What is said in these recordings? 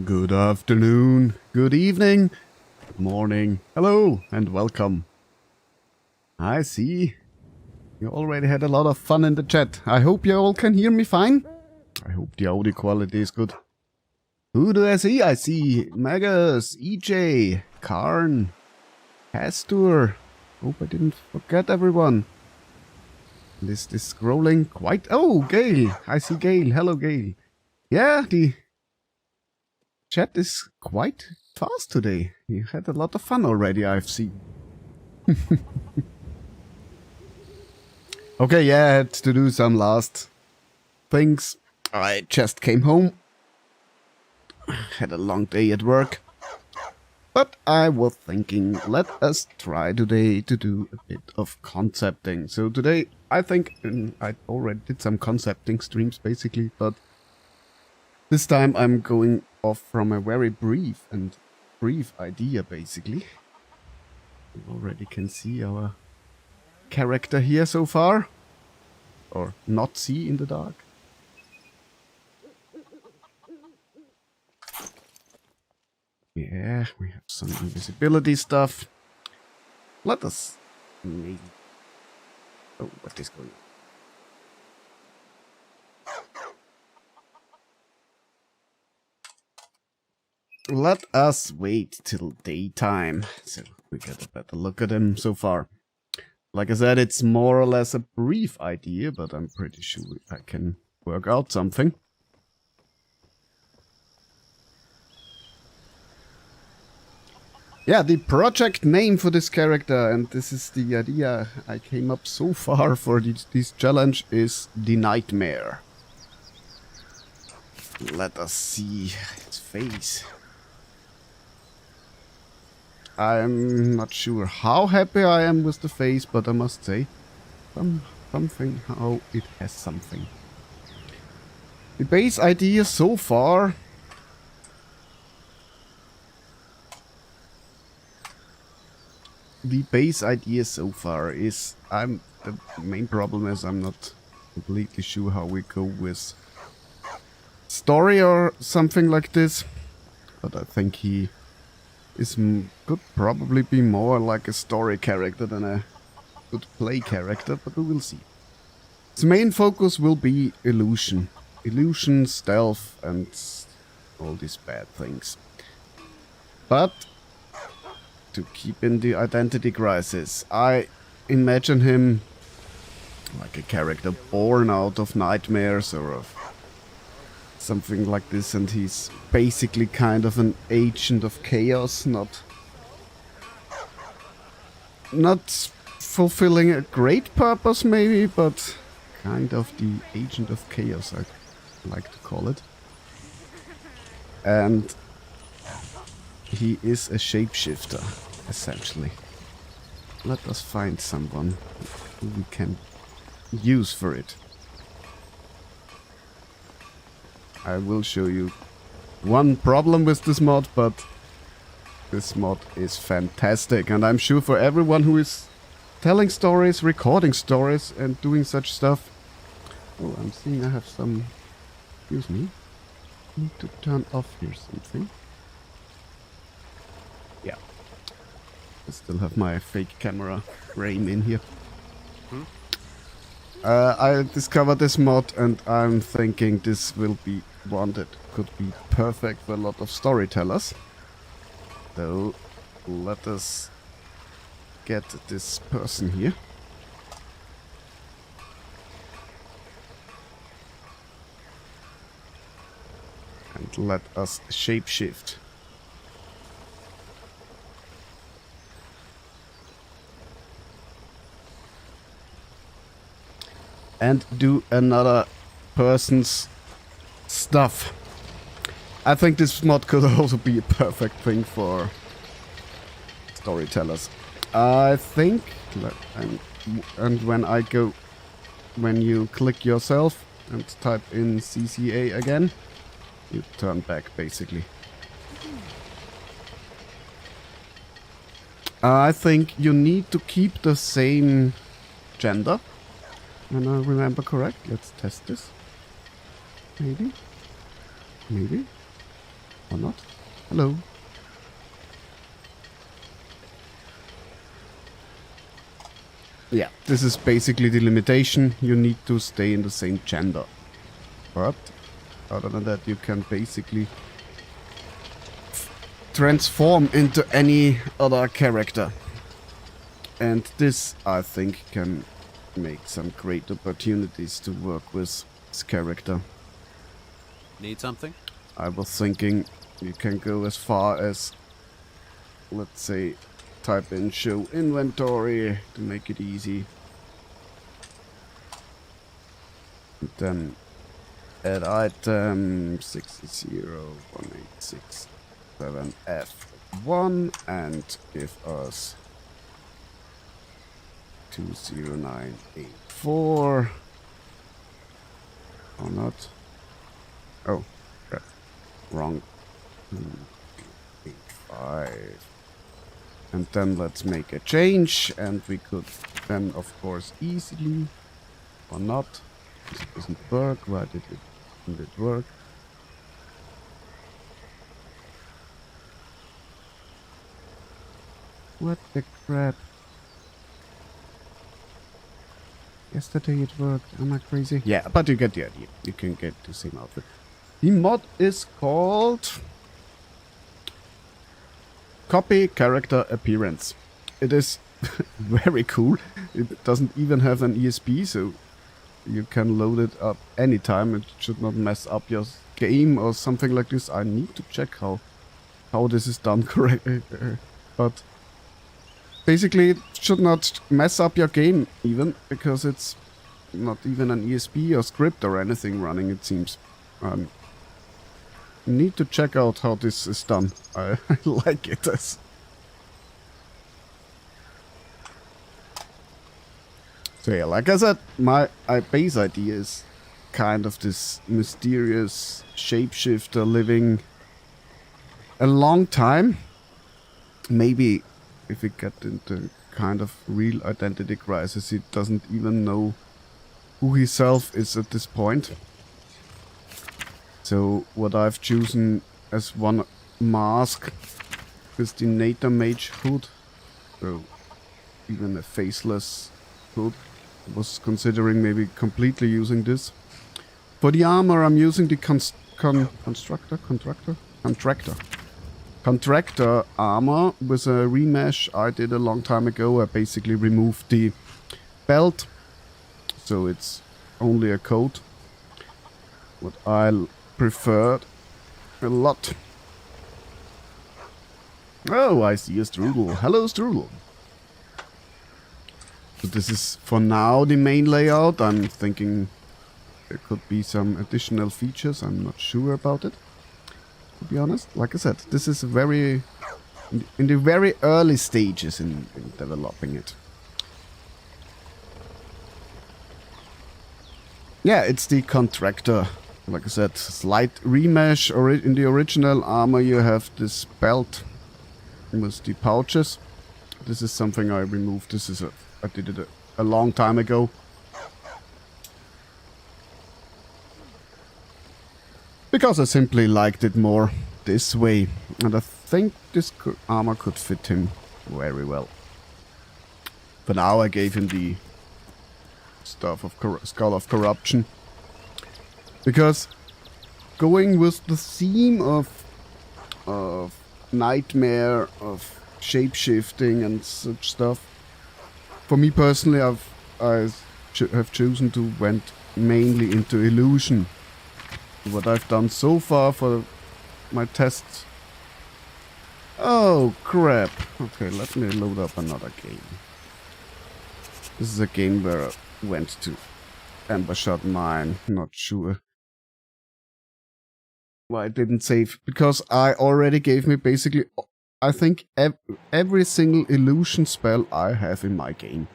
Good afternoon, good evening, good morning, hello, and welcome. I see you already had a lot of fun in the chat. I hope you all can hear me fine. I hope the audio quality is good. Who do I see? I see Magus, EJ, Karn, Castor. Hope I didn't forget everyone. List is scrolling quite... Oh, Gail. I see Gail. Hello, Gail. Yeah, the chat is quite fast today. You had a lot of fun already, I've seen. Okay, yeah, I had to do some last things. I just came home. Had a long day at work. But I was thinking, let us try today to do a bit of concepting. So today, I think I already did some concepting streams basically, but this time I'm going off from a very brief idea basically. You already can see our character here so far, or not see in the dark. Yeah, we have some invisibility stuff. Let us maybe... Oh, what is going on? Let us wait till daytime, so we get a better look at him so far. Like I said, it's more or less a brief idea, but I'm pretty sure I can work out something. Yeah, the project name for this character, and this is the idea I came up so far for this challenge, is The Nightmare. Let us see its face. I'm not sure how happy I am with the face, but I must say, something, how it has something. The base idea so far... The base idea so far is, the main problem is I'm not completely sure how we go with story or something like this, but I think he could probably be more like a story character than a good play character, but we will see. His main focus will be illusion, stealth, and all these bad things. But to keep in the identity crisis, I imagine him like a character born out of nightmares or of something like this, and he's basically kind of an agent of chaos, not fulfilling a great purpose maybe, but kind of the agent of chaos, I like to call it. And he is a shapeshifter, essentially. Let us find someone who we can use for it. I will show you one problem with this mod, but this mod is fantastic. And I'm sure for everyone who is telling stories, recording stories, and doing such stuff... Oh, I'm seeing I have some... Excuse me. I need to turn off here something. Yeah. I still have my fake camera frame in here. I discovered this mod and I'm thinking this will be one that could be perfect for a lot of storytellers. So let us get this person here. And let us shapeshift. And do another person's stuff. I think this mod could also be a perfect thing for storytellers. I think, and when you click yourself and type in CCA again, you turn back basically. I think you need to keep the same gender. When I remember correct, let's test this. Maybe. Or not? Hello. Yeah, this is basically the limitation. You need to stay in the same gender. But other than that, you can basically transform into any other character. And this, I think, can make some great opportunities to work with this character. Need something? I was thinking you can go as far as, let's say, type in show inventory to make it easy. And then add item 60187F1 and give us 20984. Or not? Oh, crap. Wrong. 285. And then let's make a change, and we could then, of course, easily, or not. This doesn't work. Why did it work? What the crap? Yesterday it worked. Am I crazy? Yeah, but you get the idea. You can get the same outfit. The mod is called Copy Character Appearance. It is very cool. It doesn't even have an ESP, so you can load it up anytime. It should not mess up your game or something like this. I need to check how this is done correctly. But basically, it should not mess up your game even, because it's not even an ESP or script or anything running, it seems. Need to check out how this is done. I like it as. So yeah, like I said, my base idea is kind of this mysterious shapeshifter living a long time. Maybe if we get into kind of real identity crisis, he doesn't even know who himself is at this point. So what I've chosen as one mask is the Nature Mage hood. So even a faceless hood. I was considering maybe completely using this. For the armor I'm using the Contractor armor with a remesh I did a long time ago. I basically removed the belt, so it's only a coat. What I preferred a lot. Oh, I see a Strudel. Hello, Strudel. So this is for now the main layout. I'm thinking there could be some additional features. I'm not sure about it, to be honest. Like I said, this is very in the very early stages in developing it. Yeah, it's the Contractor. Like I said, slight remesh. In the original armor you have this belt with the pouches. This is something I removed. I did it a long time ago. Because I simply liked it more this way. And I think this armor could fit him very well. For now I gave him the stuff of Skull of Corruption. Because going with the theme of nightmare, of shape-shifting and such stuff, for me personally, I have chosen to went mainly into illusion. What I've done so far for my tests. Oh crap! Okay, let me load up another game. This is a game where I went to Amber Shot Mine. Not sure why I didn't save, because I already gave me basically, I think, every single illusion spell I have in my game.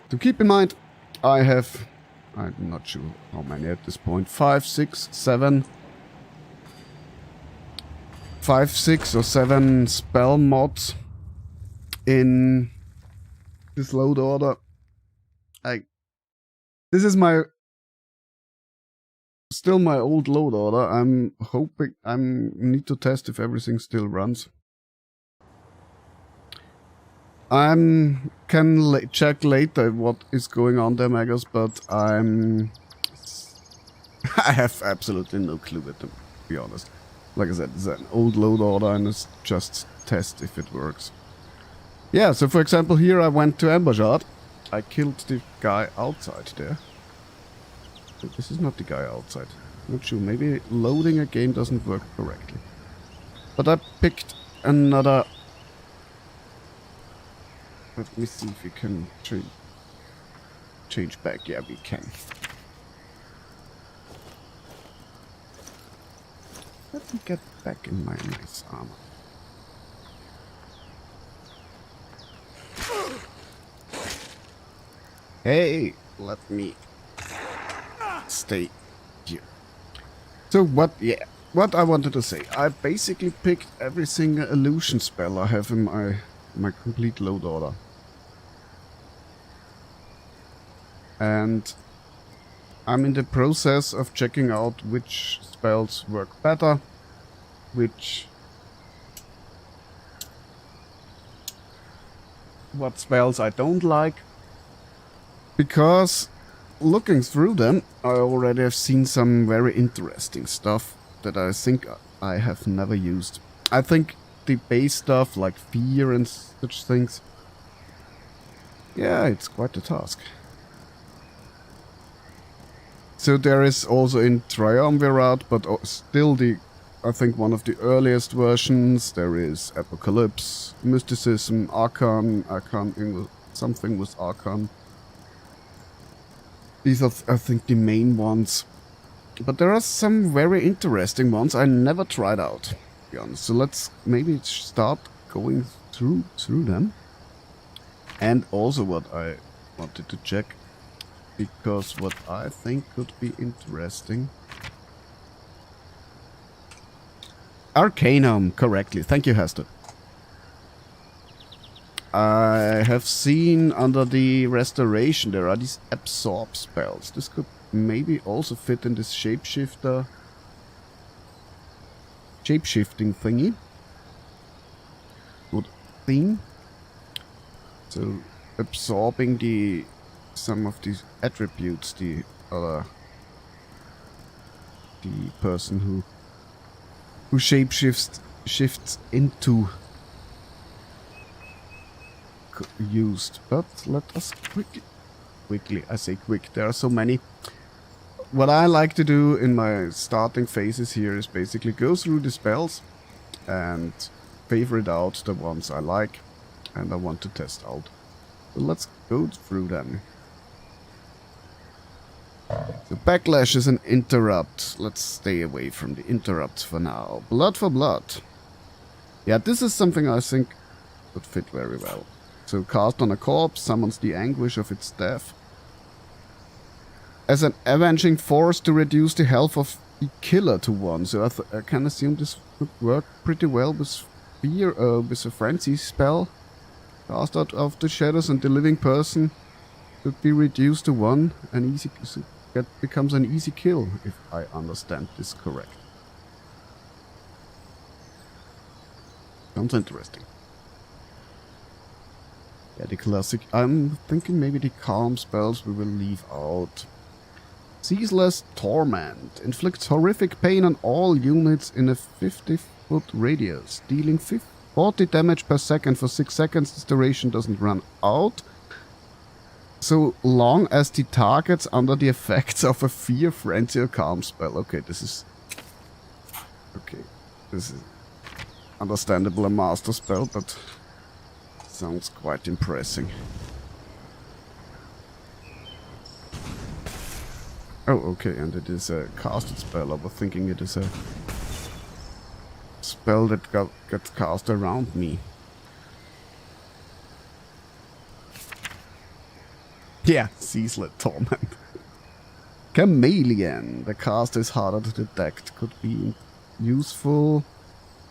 To keep in mind, I'm not sure how many at this point, 5, 6, 7, 5, 6 or 7 spell mods in this load order. This is my still my old load order. I'm hoping need to test if everything still runs. Can check later what is going on there, Magus, but I have absolutely no clue to be honest. Like I said, it's an old load order and it's just test if it works. Yeah, so for example here I went to Ambershard. I killed the guy outside there. But this is not the guy outside. Not sure, maybe loading a game doesn't work correctly. But I picked another... Let me see if we can change back. Yeah, we can. Let me get back in my nice armor. Hey, let me stay here. So what I wanted to say, I basically picked every single illusion spell I have in my complete load order. And I'm in the process of checking out which spells work better, what spells I don't like. Because looking through them, I already have seen some very interesting stuff that I think I have never used. I think the base stuff like fear and such things, yeah, it's quite a task. So there is also in Triumvirate, but still I think one of the earliest versions, there is Apocalypse, Mysticism, Archon, something with Archon. These are, I think, the main ones. But there are some very interesting ones I never tried out, to be honest. So let's maybe start going through them. And also what I wanted to check, because what I think could be interesting. Arcanum, correctly. Thank you, Hester. I have seen under the restoration there are these absorb spells. This could maybe also fit in this shapeshifting thingy. Good theme. So absorbing some of these attributes the person who shifts into used. But let us quickly, I say quick, there are so many. What I like to do in my starting phases here is basically go through the spells and favorite out the ones I like and I want to test out. So let's go through them. So backlash is an interrupt. Let's stay away from the interrupts for now. Blood for blood. Yeah, this is something I think would fit very well. So cast on a corpse, summons the anguish of its death. As an avenging force to reduce the health of the killer to 1. So I can assume this would work pretty well with fear, with a frenzy spell. Cast out of the shadows and the living person could be reduced to 1. That becomes an easy kill, if I understand this correct. Sounds interesting. Yeah, the classic. I'm thinking maybe the calm spells we will leave out. Ceaseless Torment. Inflicts horrific pain on all units in a 50-foot radius, dealing 40 damage per second for 6 seconds. This duration doesn't run out. So long as the target's under the effects of a fear, frenzy, or calm spell. Okay, this is understandable, a master spell, but sounds quite impressive. Oh, okay, and it is a casted spell. I was thinking it is a spell that gets cast around me. Yeah, Ceaseless Torment. Chameleon. The cast is harder to detect. Could be useful.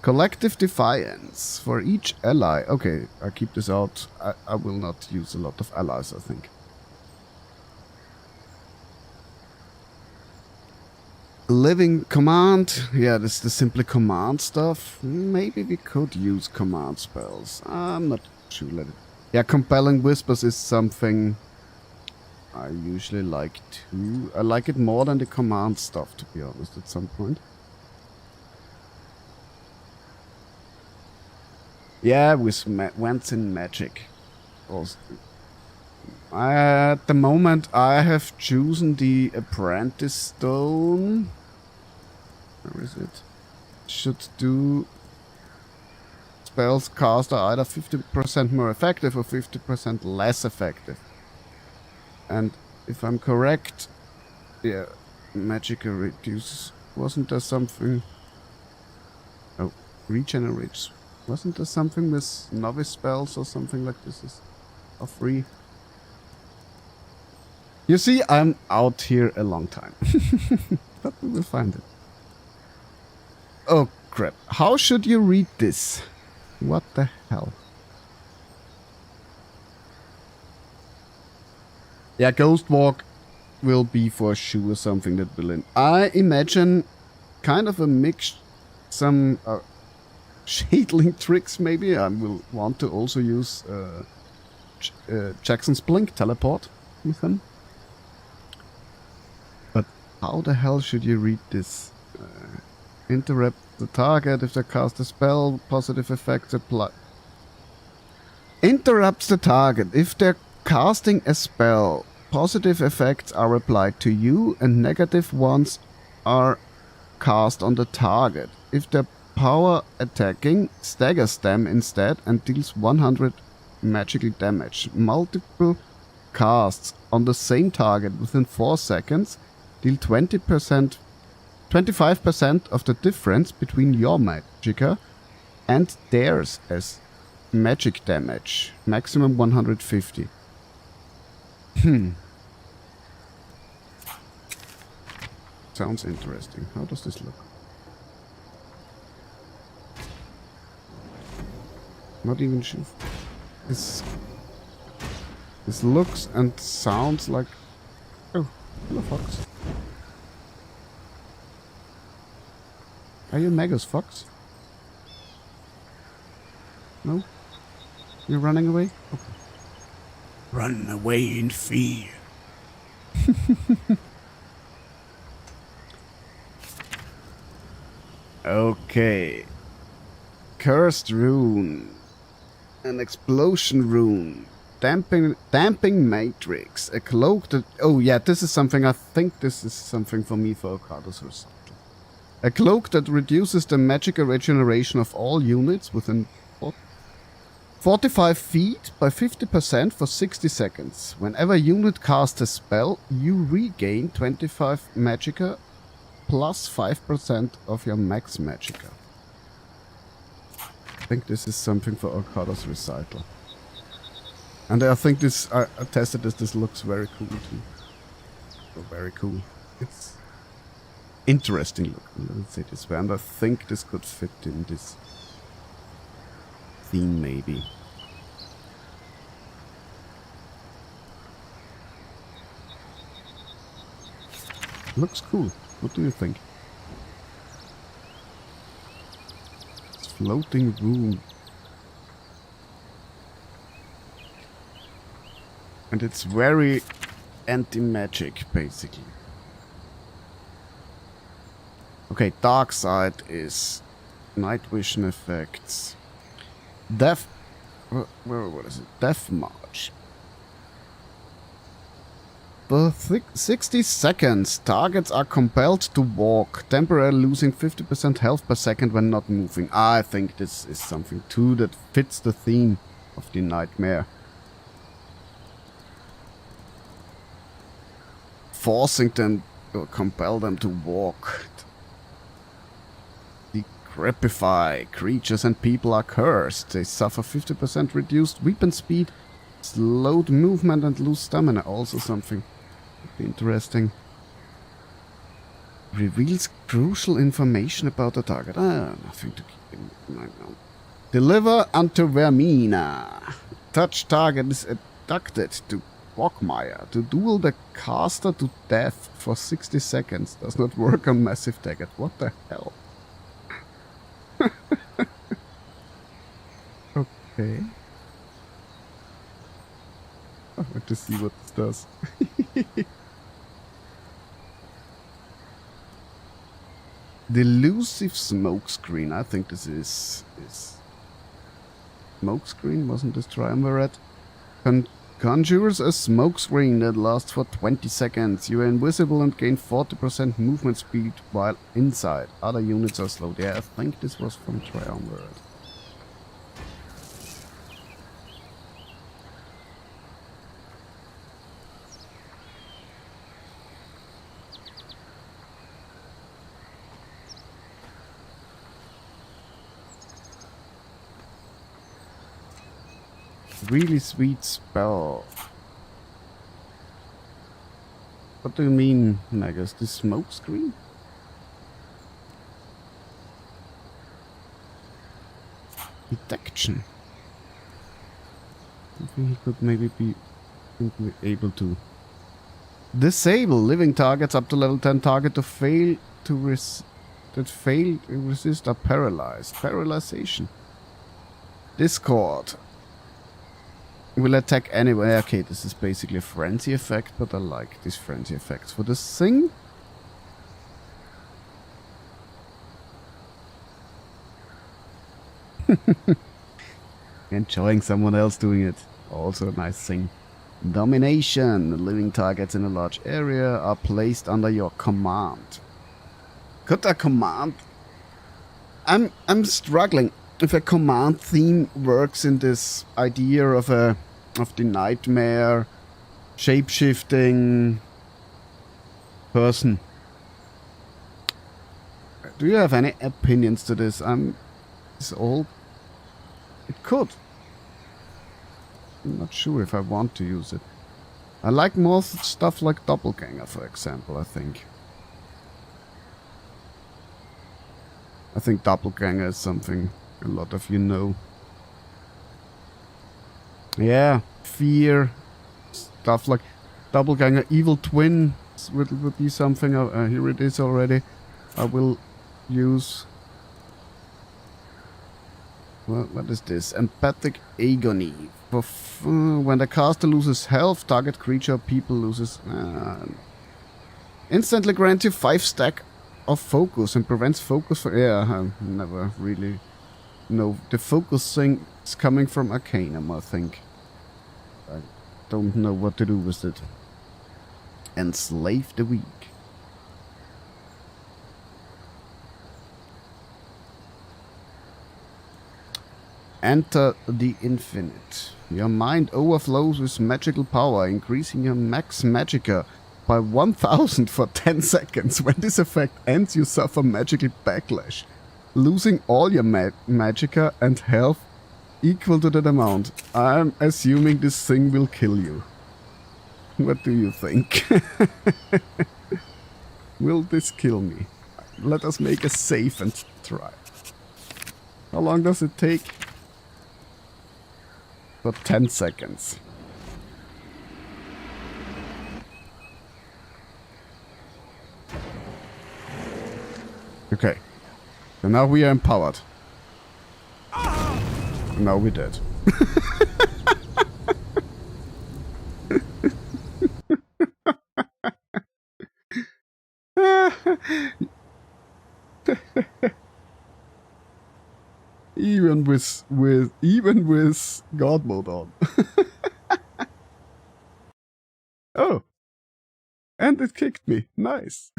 Collective Defiance. For each ally. Okay, I keep this out. I will not use a lot of allies, I think. Living command. Yeah, this is the simply command stuff. Maybe we could use command spells. I'm not sure. Yeah, compelling whispers is something I usually like too. I like it more than the command stuff, to be honest, at some point. Yeah, with Wents in Magic. Also, at the moment, I have chosen the Apprentice Stone. Where is it? Should do spells cast are either 50% more effective or 50% less effective. And if I'm correct, yeah, Magica reduces. Wasn't there something? Oh, regenerates. Wasn't there something with novice spells or something like this is free? You see, I'm out here a long time. But we will find it. Oh crap. How should you read this? What the hell? Yeah, Ghost Walk will be for sure something that will in. I imagine kind of a mix, some shadling tricks maybe. I will want to also use Jackson's Blink teleport with him. But how the hell should you read this? Interrupt the target if they cast a spell, positive effects apply. Interrupts the target if they're casting a spell. Positive effects are applied to you and negative ones are cast on the target. If they're power attacking, staggers them instead and deals 100 magical damage. Multiple casts on the same target within 4 seconds deal 25% of the difference between your magicka and theirs as magic damage. Maximum 150. Sounds interesting. How does this look? Not even sure. This looks and sounds like... Oh, hello Fox. Are you Magus Fox? No? You're running away? Okay. Run away in fear. Okay. Cursed rune. An explosion rune. Damping matrix. A cloak that... Oh yeah, this is something... I think this is something for me for Arcados or something. A cloak that reduces the magical regeneration of all units within 45 feet by 50% for 60 seconds. Whenever a unit casts a spell, you regain 25 magicka plus 5% of your max magicka. I think this is something for Arcados Recital. And I think this, I tested this, this looks very cool too. Oh, very cool. It's interesting looking, let's say this way. And I think this could fit in this theme maybe. Looks cool. What do you think? It's floating room. And it's very anti-magic, basically. Okay, dark side is night vision effects. What is it? Death March. For 60 seconds, targets are compelled to walk, temporarily losing 50% health per second when not moving. I think this is something too that fits the theme of the nightmare. Forcing them or compel them to walk. Decrepify. Creatures and people are cursed. They suffer 50% reduced weapon speed, slowed movement and lose stamina. Also something interesting. Reveals crucial information about the target. Nothing to keep in mind now. Deliver unto Vermina. Touch target is abducted to Quagmire. To duel the caster to death for 60 seconds does not work on massive target. What the hell? Okay. I want to see what this does. Delusive smokescreen. I think this is smokescreen. Wasn't this triumvirate? Conjures a smokescreen that lasts for 20 seconds. You are invisible and gain 40% movement speed while inside. Other units are slowed. Yeah, I think this was from triumvirate. Really sweet spell. What do you mean, Magus? The smoke screen? Detection. I think he could maybe be able to disable living targets up to level 10 target to fail to resist are paralyzed. Paralyzation. Discord. Will attack anyway. Okay, this is basically a frenzy effect, but I like these frenzy effects for this thing. Enjoying someone else doing it. Also a nice thing. Domination. Living targets in a large area are placed under your command. Could a command? I'm struggling if a command theme works in this idea of the nightmare, shape-shifting person. Do you have any opinions to this? It's all. It could. I'm not sure if I want to use it. I like more stuff like Doppelganger, for example, I think. I think Doppelganger is something a lot of you know. Yeah, fear, stuff like Doppelganger, Evil Twin would be something. Here it is already. I will use. What is this? Empathic Agony. When the caster loses health, target creature or people loses. Instantly grants you 5 stack of focus and prevents focus for. Yeah, I never really know. The focus thing is coming from Arcanum, I think. I don't know what to do with it. Enslave the weak. Enter the infinite. Your mind overflows with magical power, increasing your max magicka by 1000 for 10 seconds. When this effect ends, you suffer magical backlash, losing all your magicka and health equal to that amount. I'm assuming this thing will kill you. What do you think? Will this kill me? Let us make a save and try. How long does it take? For 10 seconds. Okay. So now we are empowered. Now we're dead. even with God mode on. Oh, and it kicked me. Nice.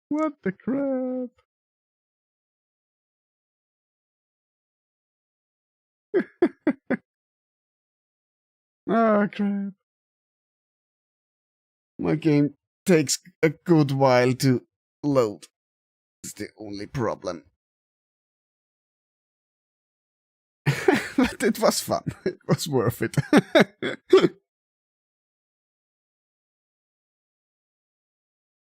What the crap? Ah, crap. My game takes a good while to load. It's the only problem. But it was fun. It was worth it.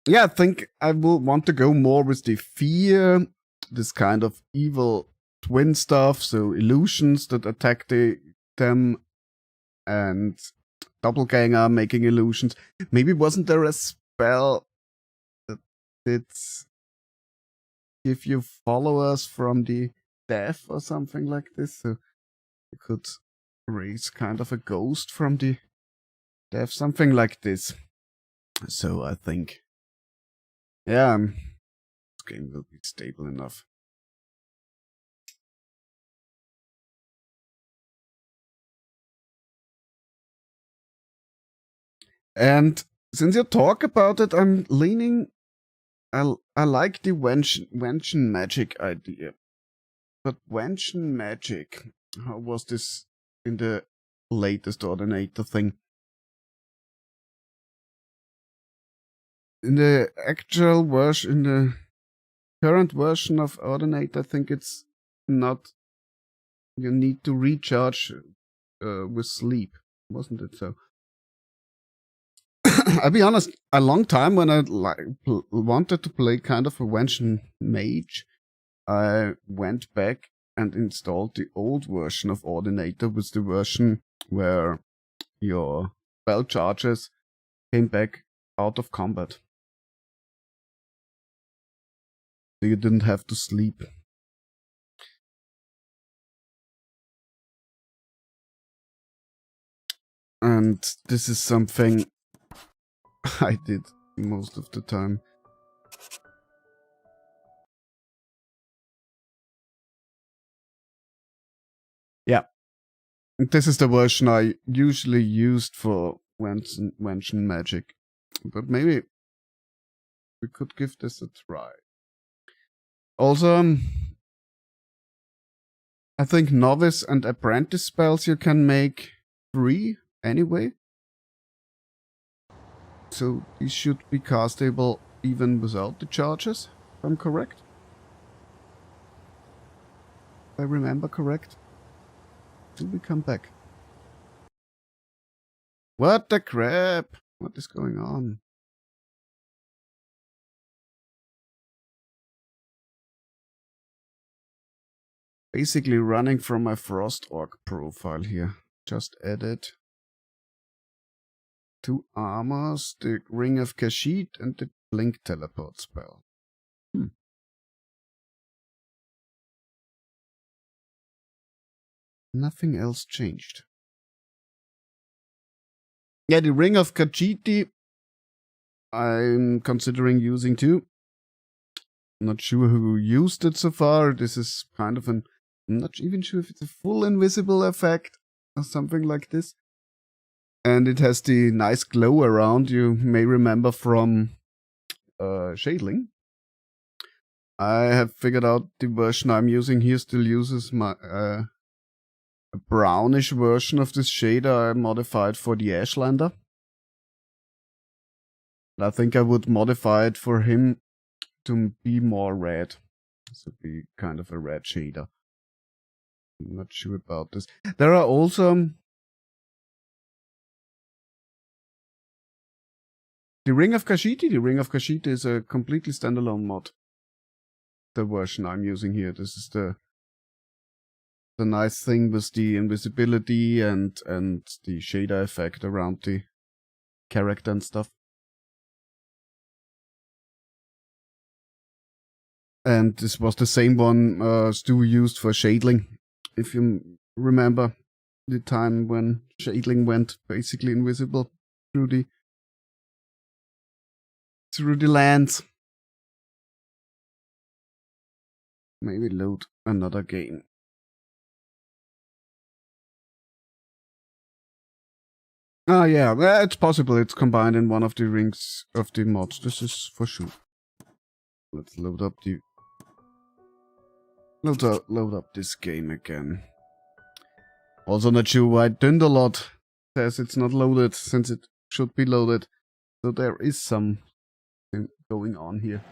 Yeah, I think I will want to go more with the fear, this kind of evil twin stuff, so illusions that attack them, and doppelganger making illusions. Maybe wasn't there a spell that did give you followers from the death or something like this? So you could raise kind of a ghost from the death, something like this. So I think, yeah, this game will be stable enough. And since you talk about it, I'm leaning. I like the Wenchen magic idea, but Wenchen magic, how was this in the latest Ordinator thing? In the actual version, in the current version of Ordinator, I think it's not. You need to recharge with sleep, wasn't it so? I'll be honest, a long time when I wanted to play kind of a Wenchen mage, I went back and installed the old version of Ordinator with the version where your spell charges came back out of combat. So you didn't have to sleep. And this is something I did most of the time. Yeah. This is the version I usually used for Wenchen magic. But maybe we could give this a try. Also, I think novice and apprentice spells you can make free anyway. So these should be castable even without the charges, if I'm correct. If I remember correct. Till we come back. What the crap? What is going on? Basically running from my Frost Orc profile here. Just added 2 armors, the Ring of Kashyyyk and the Blink Teleport spell. Nothing else changed. Yeah, the Ring of Kashyyyk I'm considering using too. Not sure who used it so far. This is kind of I'm not even sure if it's a full invisible effect or something like this. And it has the nice glow around you may remember from Shadling. I have figured out the version I'm using here still uses my a brownish version of this shader I modified for the Ashlander. And I think I would modify it for him to be more red. So be kind of a red shader. I'm not sure about this. There are also the Ring of Kashyyyk. The Ring of Kashyyyk is a completely standalone mod. The version I'm using here. This is the nice thing with the invisibility and the shader effect around the character and stuff. And this was the same one Stu used for Shadling. If you remember the time when Shadling went basically invisible through the lands. Maybe load another game. Ah, yeah, it's possible it's combined in one of the rings of the mods. This is for sure. Let's load up the... Load up this game again. Also not sure why Dundalot says it's not loaded, since it should be loaded. So there is something going on here.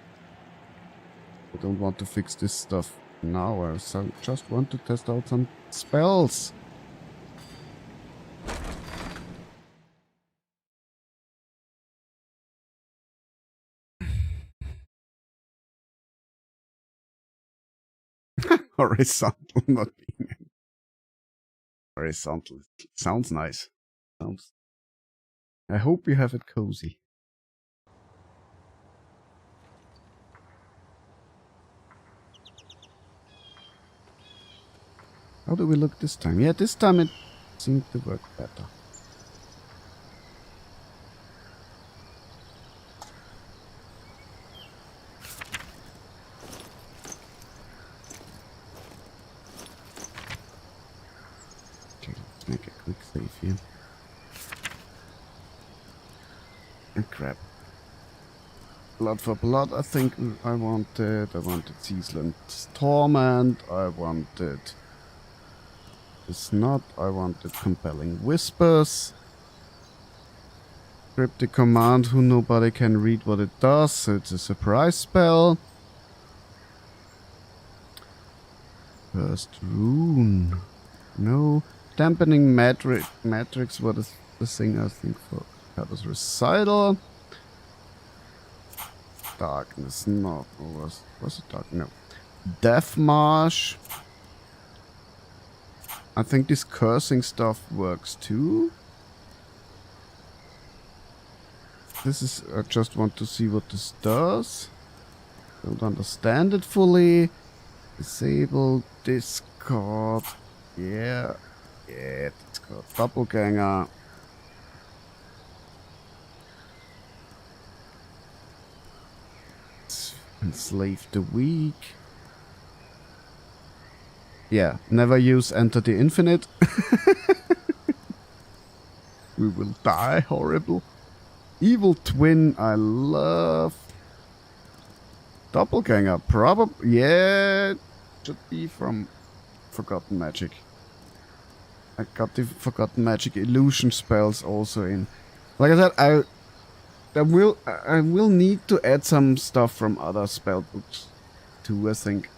I don't want to fix this stuff now. I just want to test out some spells. Horizontal, not being horizontal. Sounds nice. Sounds I hope you have it cozy. How do we look this time? Yeah, this time it seemed to work better. Okay, let's make a quick save here. And crap. Blood for blood, I think I wanted. I wanted Seasland's Torment. I wanted... It's not. I wanted Compelling Whispers. Cryptic Command, who nobody can read what it does, so it's a surprise spell. First Rune. No. Dampening Matrix, what is the thing I think for Shadows Recital? Darkness, not. Was it dark? No. Death Marsh. I think this cursing stuff works too. This is, I just want to see what this does. Don't understand it fully. Disable, discard. Yeah, discard. Doppelganger. Enslave the weak. Yeah, never use Enter the Infinite. We will die horrible. Evil Twin, I love. Doppelganger, probably. Yeah, should be from Forgotten Magic. I got the Forgotten Magic illusion spells also in. Like I said, I will need to add some stuff from other spell books too, I think.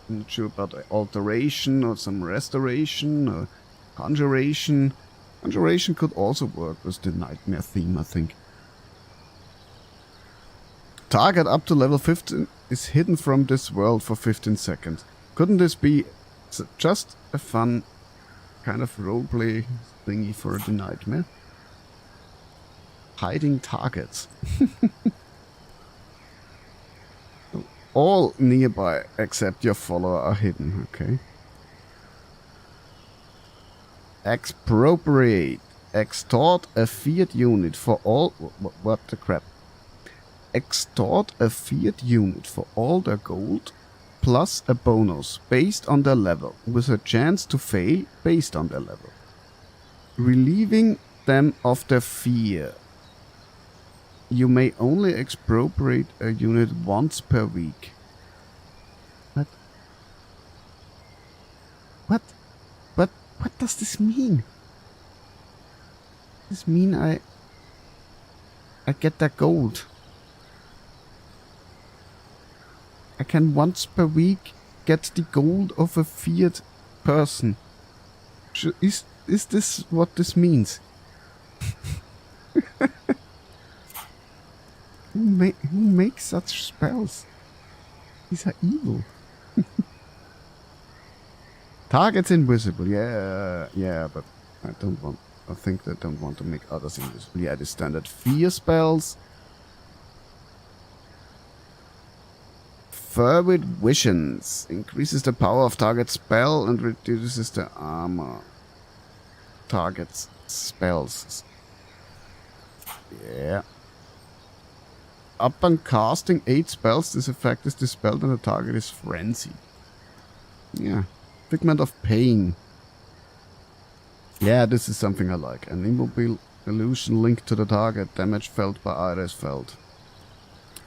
I'm not sure about alteration or some restoration or conjuration. Conjuration could also work with the nightmare theme, I think. Target up to level 15 is hidden from this world for 15 seconds. Couldn't this be just a fun kind of roleplay thingy for the nightmare? Hiding targets. All nearby except your follower are hidden, okay. Expropriate. Extort a fiat unit for all... What the crap? Extort a fiat unit for all their gold plus a bonus based on their level with a chance to fail based on their level. Relieving them of their fear. You may only expropriate a unit once per week. What? What does this mean? Does this mean I get that gold? I can once per week get the gold of a fiat person. Is this what this means? Who makes such spells? These are evil. Target's invisible, yeah, but I think they don't want to make others invisible. Yeah, the standard fear spells. Fervid Visions increases the power of target spell and reduces the armor. Target's spells. Yeah. Upon casting 8 spells, this effect is dispelled and the target is frenzied. Yeah. Figment of Pain. Yeah, this is something I like. An immobile illusion linked to the target. Damage felt by either is felt.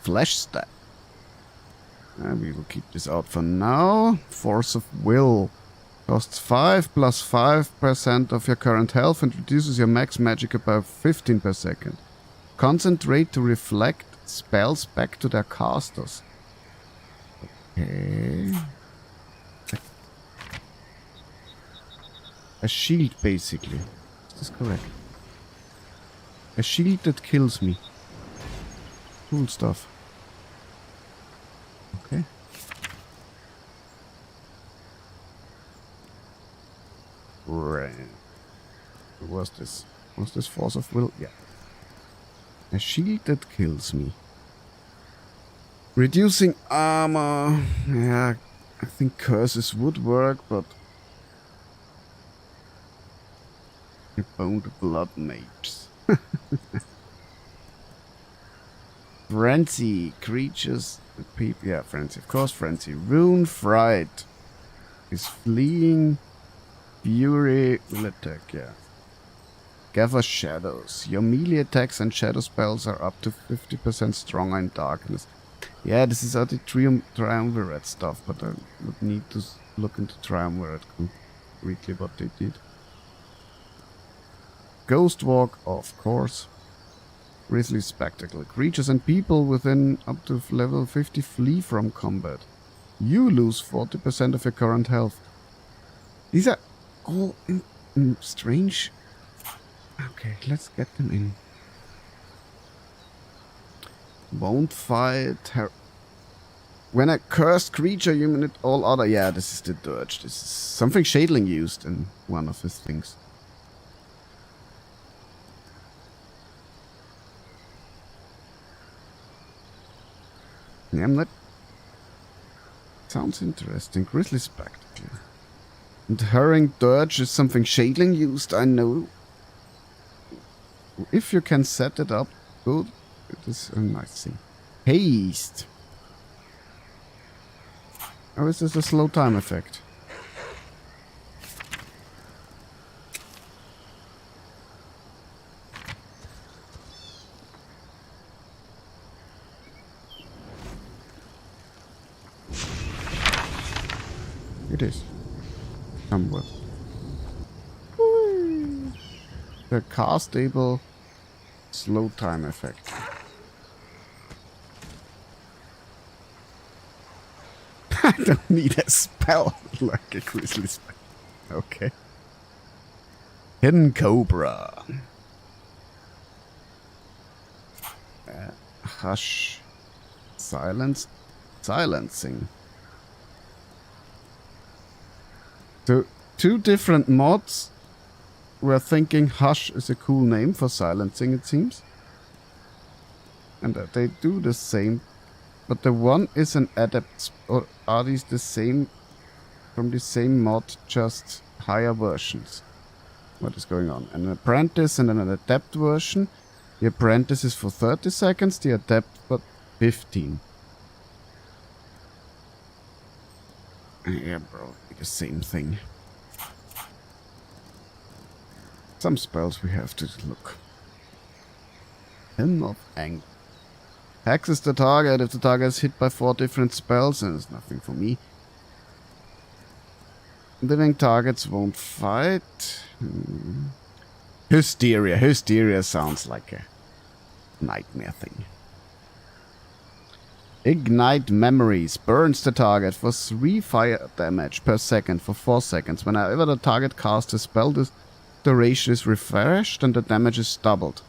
Flesh Stab. We will keep this out for now. Force of Will. Costs 5 plus 5% of your current health and reduces your max magic above 15 per second. Concentrate to reflect spells back to their casters. Okay. A shield, basically. Is this correct? A shield that kills me. Cool stuff. Okay. Right. What's this? Was this force of will? Yeah. A shield that kills me. Reducing armor. Yeah, I think curses would work, but... Boned blood mages. Frenzy. Creatures... People, yeah, frenzy. Of course, frenzy. Rune fright. Is fleeing. Fury will attack, yeah. Gather shadows. Your melee attacks and shadow spells are up to 50% stronger in darkness. Yeah, this is all the triumvirate stuff, but I would need to look into triumvirate concretely what they did. Ghost walk, of course. Grisly spectacle. Creatures and people within up to level 50 flee from combat. You lose 40% of your current health. These are all strange. Okay, let's get them in. Won't fight. When a cursed creature, you mean it all other. Yeah, this is the dirge. This is something Shadling used in one of his things. Yeah, I'm not. Sounds interesting. Grisly spectacle. And hurrying dirge is something Shadling used, I know. If you can set it up, good. It is a nice thing. Haste. Or is this a slow time effect? It is. Somewhat. The castable slow time effect. I don't need a spell like a grisly spell. Okay. Hidden Cobra. Hush. Silence. Silencing. So, two different mods. We're thinking Hush is a cool name for silencing, it seems. And they do the same. But the one is an adept. Or are these the same from the same mod, just higher versions? What is going on? An apprentice and an adept version. The apprentice is for 30 seconds, the adept for 15. Yeah, bro, the same thing. Some spells we have to look. Hymn of Anger. Hexes the target if the target is hit by 4 different spells, and it's nothing for me. Living targets won't fight. Hysteria. Hysteria sounds like a nightmare thing. Ignite Memories. Burns the target for 3 fire damage per second for 4 seconds. Whenever the target casts a spell, the duration is refreshed and the damage is doubled.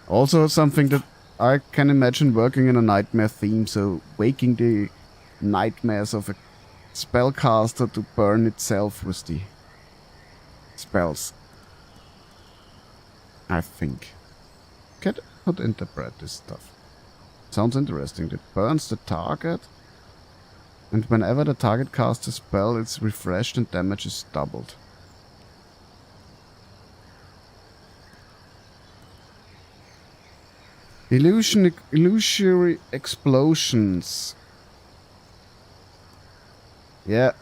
Also something that I can imagine working in a nightmare theme, so waking the nightmares of a spellcaster to burn itself with the spells. I think. Could interpret this stuff. Sounds interesting. It burns the target, and whenever the target casts a spell, it's refreshed and damage is doubled. Illusory explosions. Yeah.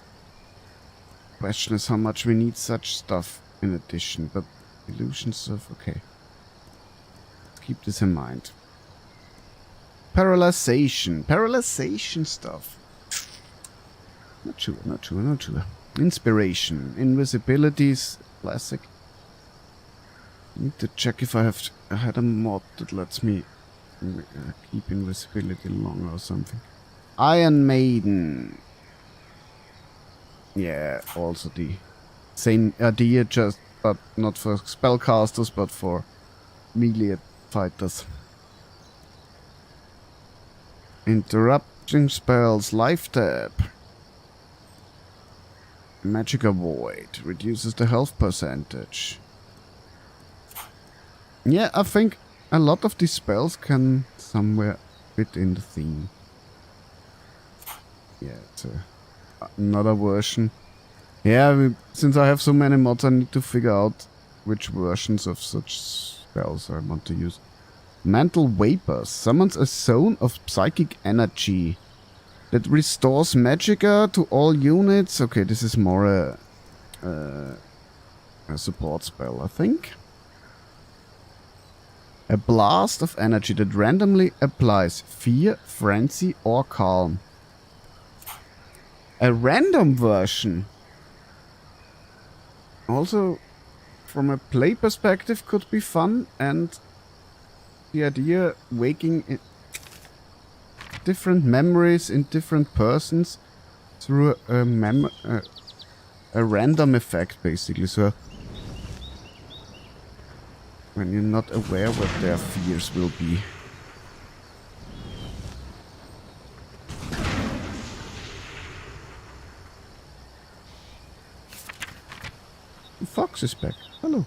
Question is how much we need such stuff in addition, but illusion stuff, okay. Keep this in mind. Paralyzation. Paralyzation stuff. Not sure. Inspiration. Invisibilities. Classic. Need to check if I had a mod that lets me keep invisibility longer or something. Iron Maiden. Yeah, also the same idea, but not for spellcasters, but for melee fighters. Interrupting spells, life tap. Magic Avoid reduces the health percentage. Yeah, I think a lot of these spells can somewhere fit in the theme. Yeah, it's another version. Yeah, since I have so many mods, I need to figure out which versions of such spells I want to use. Mental Vapor summons a zone of psychic energy that restores magicka to all units. Okay, this is more a support spell, I think. A blast of energy that randomly applies fear, frenzy, or calm. A random version. Also, from a play perspective, could be fun, and the idea waking different memories in different persons through a random effect, basically. So when you're not aware what their fears will be. The fox is back. Hello.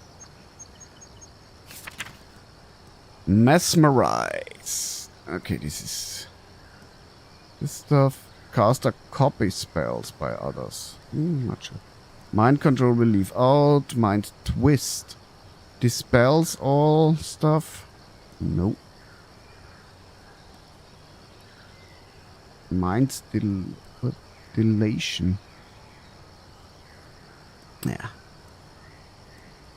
Mesmerize. Okay, this stuff. Caster copy spells by others. Not sure. Mind control will leave out. Mind twist. Dispels all stuff. Nope. Mind dilation. Yeah.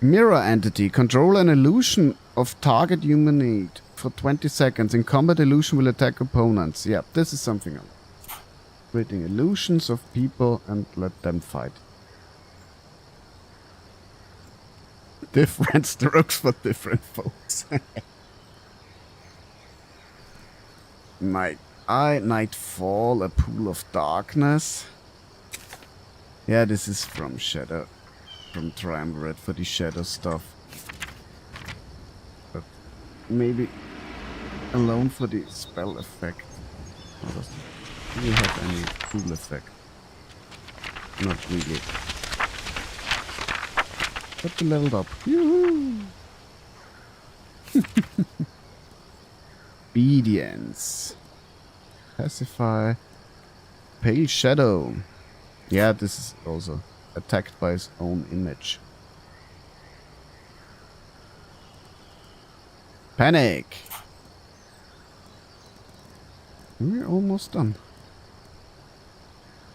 Mirror entity. Control an illusion of target humanoid for 20 seconds. In combat, illusion will attack opponents. Yeah, this is something else. Creating illusions of people and let them fight. Different strokes for different folks. Nightfall, a pool of darkness. Yeah, this is from Shadow. From Triumvirate for the Shadow stuff. But maybe alone for the spell effect. Do you have any cool effect? Not really. But we leveled up. Yoo-hoo! Obedience. Pacify. Pale Shadow. Yeah, this is also attacked by his own image. Panic. We're almost done.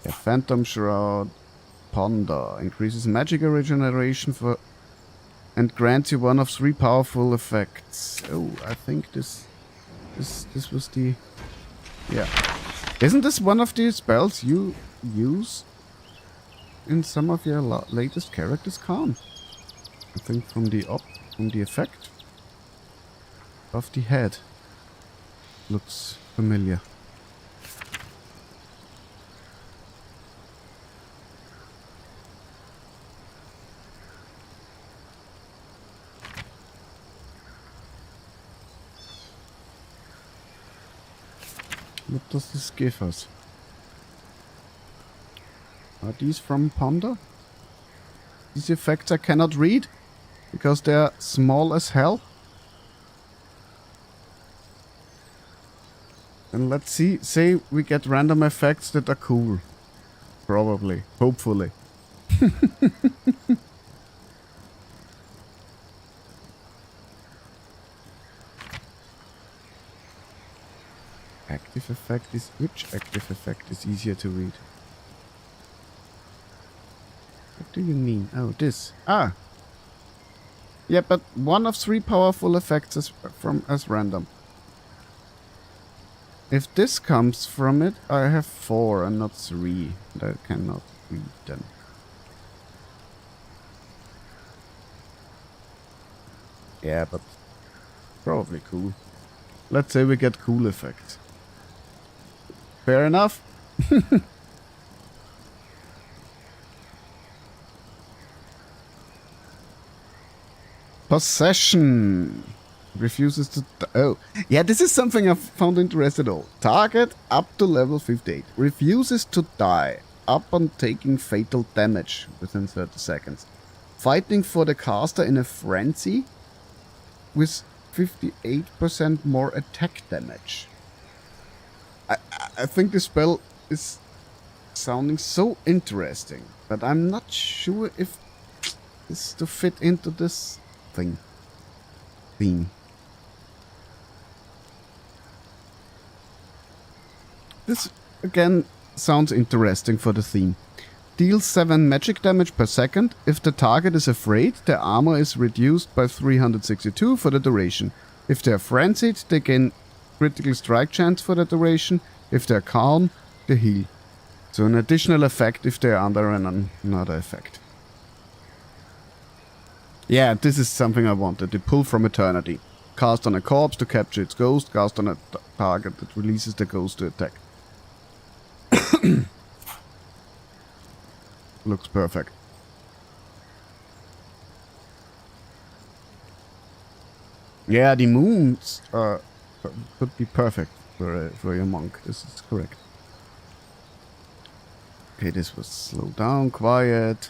Yeah, Phantom Shroud. Ponder. Increases magic regeneration for and grants you one of 3 powerful effects. Oh, I think this was the... Yeah. Isn't this one of the spells you use in some of your latest characters? Calm. I think from the effect of the head. Looks familiar. What does this give us? Are these from Ponder? These effects I cannot read because they're small as hell. And let's see, say we get random effects that are cool. Probably. Hopefully. Active effect is... Which active effect is easier to read? What do you mean? Oh, this. Ah! Yeah, but one of 3 powerful effects is as random. If this comes from it, I have 4 and not 3. And I cannot read them. Yeah, but probably cool. Let's say we get cool effects. Fair enough. Possession. Refuses to... Oh. Yeah, this is something I found interesting. Target up to level 58. Refuses to die up on taking fatal damage within 30 seconds. Fighting for the caster in a frenzy. with 58% more attack damage. I think the spell is sounding so interesting, but I'm not sure if this to fit into this theme. This again sounds interesting for the theme. Deals 7 magic damage per second. If the target is afraid, their armor is reduced by 362 for the duration. If they are frenzied, they gain critical strike chance for the duration. If they are calm, they heal. So an additional effect if they are under another effect. Yeah, this is something I wanted. The Pull from Eternity. Cast on a corpse to capture its ghost. Cast on a target that releases the ghost to attack. Looks perfect. Yeah, the moons could be perfect for your monk. This is correct. Okay, this was slow down, quiet,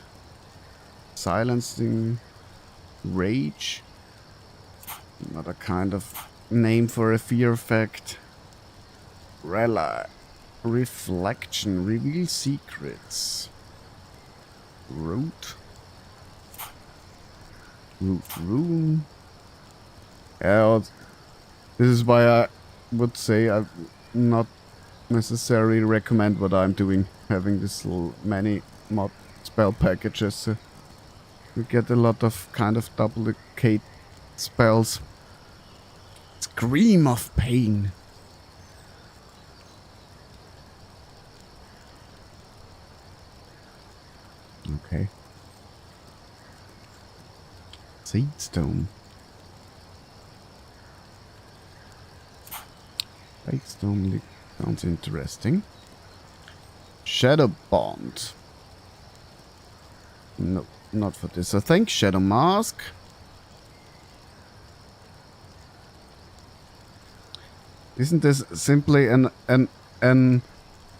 silencing, rage. Another kind of name for a fear effect. Reflection, reveal secrets. Root room. Yeah, this is why I would say I not necessarily recommend what I'm doing, having this many mod spell packages. So you get a lot of kind of duplicate spells. Scream of pain. Okay. Seedstone. Seedstone sounds interesting. Shadow Bond. No, not for this. I think Shadow Mask. Isn't this simply an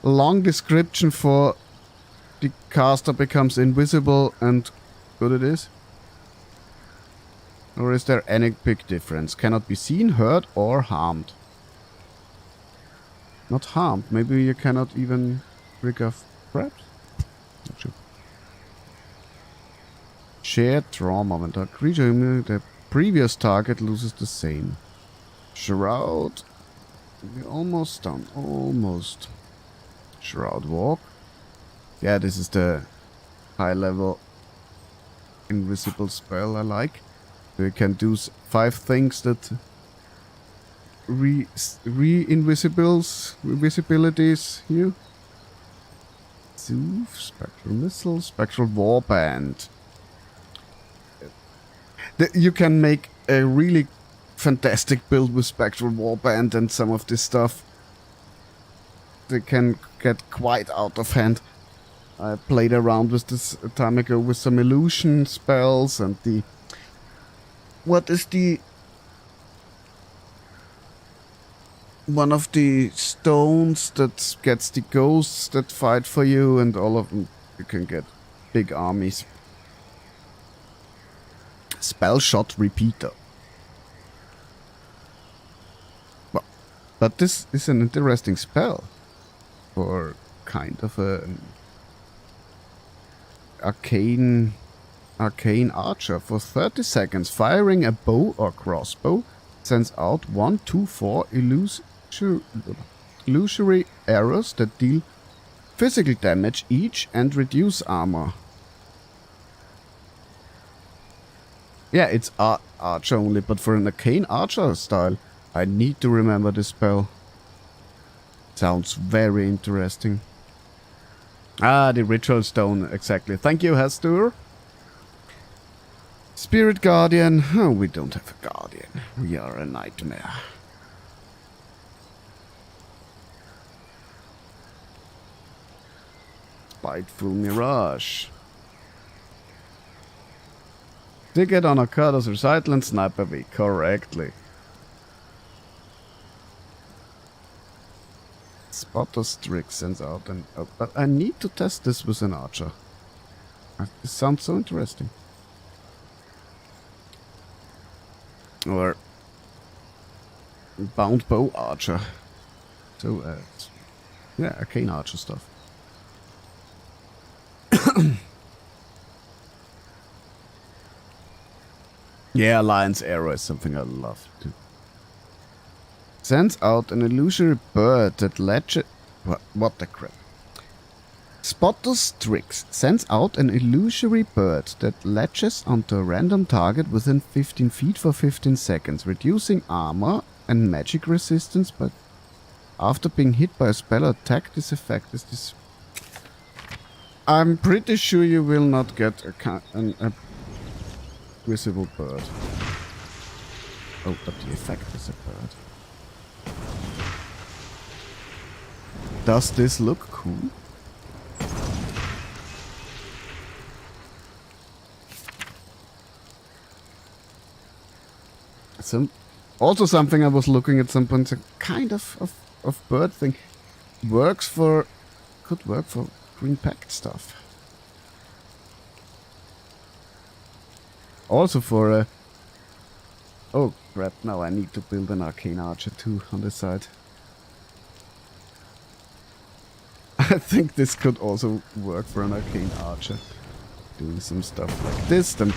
long description for the caster becomes invisible and good it is? Or is there any big difference? Cannot be seen, heard, or harmed. Not harmed. Maybe you cannot even trigger traps? Not sure. Shared trauma. When the creature, the previous target loses the same. Shroud. We're almost done. Almost. Shroud walk. Yeah, this is the high level invisible spell I like. So you can do 5 things that invisibilities here. Soothe, spectral missile, spectral warband. You can make a really fantastic build with spectral warband and some of this stuff. They can get quite out of hand. I played around with this a time ago with some illusion spells and the... What is the... One of the stones that gets the ghosts that fight for you, and all of them, you can get big armies. Spell shot repeater. Well, but this is an interesting spell for kind of a arcane archer. For 30 seconds, firing a bow or crossbow sends out 1, 2, 4 illusory arrows that deal physical damage each and reduce armor. Yeah, it's archer only, but for an arcane archer style, I need to remember this spell. Sounds very interesting. Ah, the ritual stone, exactly. Thank you, Hastur. Spirit Guardian. Oh, we don't have a guardian. We are a nightmare. Spiteful Mirage. Dig it on a Curtis recital and snipe away correctly. Spotter's trick sends out an... but I need to test this with an archer. This sounds so interesting. Or bound bow archer. So, yeah, arcane archer stuff. Yeah, lion's arrow is something I love too. Sends out an illusory bird that latches... What the crap? Spotter's Tricks sends out an illusory bird that latches onto a random target within 15 feet for 15 seconds, reducing armor and magic resistance, but after being hit by a spell or attack, this effect is this... I'm pretty sure you will not get a visible bird. Oh, but the effect is a bird. Does this look cool? Also something I was looking at some point, a kind of bird thing. Could work for Green Pact stuff. Also for a... Oh crap, now I need to build an arcane archer too on the side. I think this could also work for an arcane archer. Doing some stuff like this, then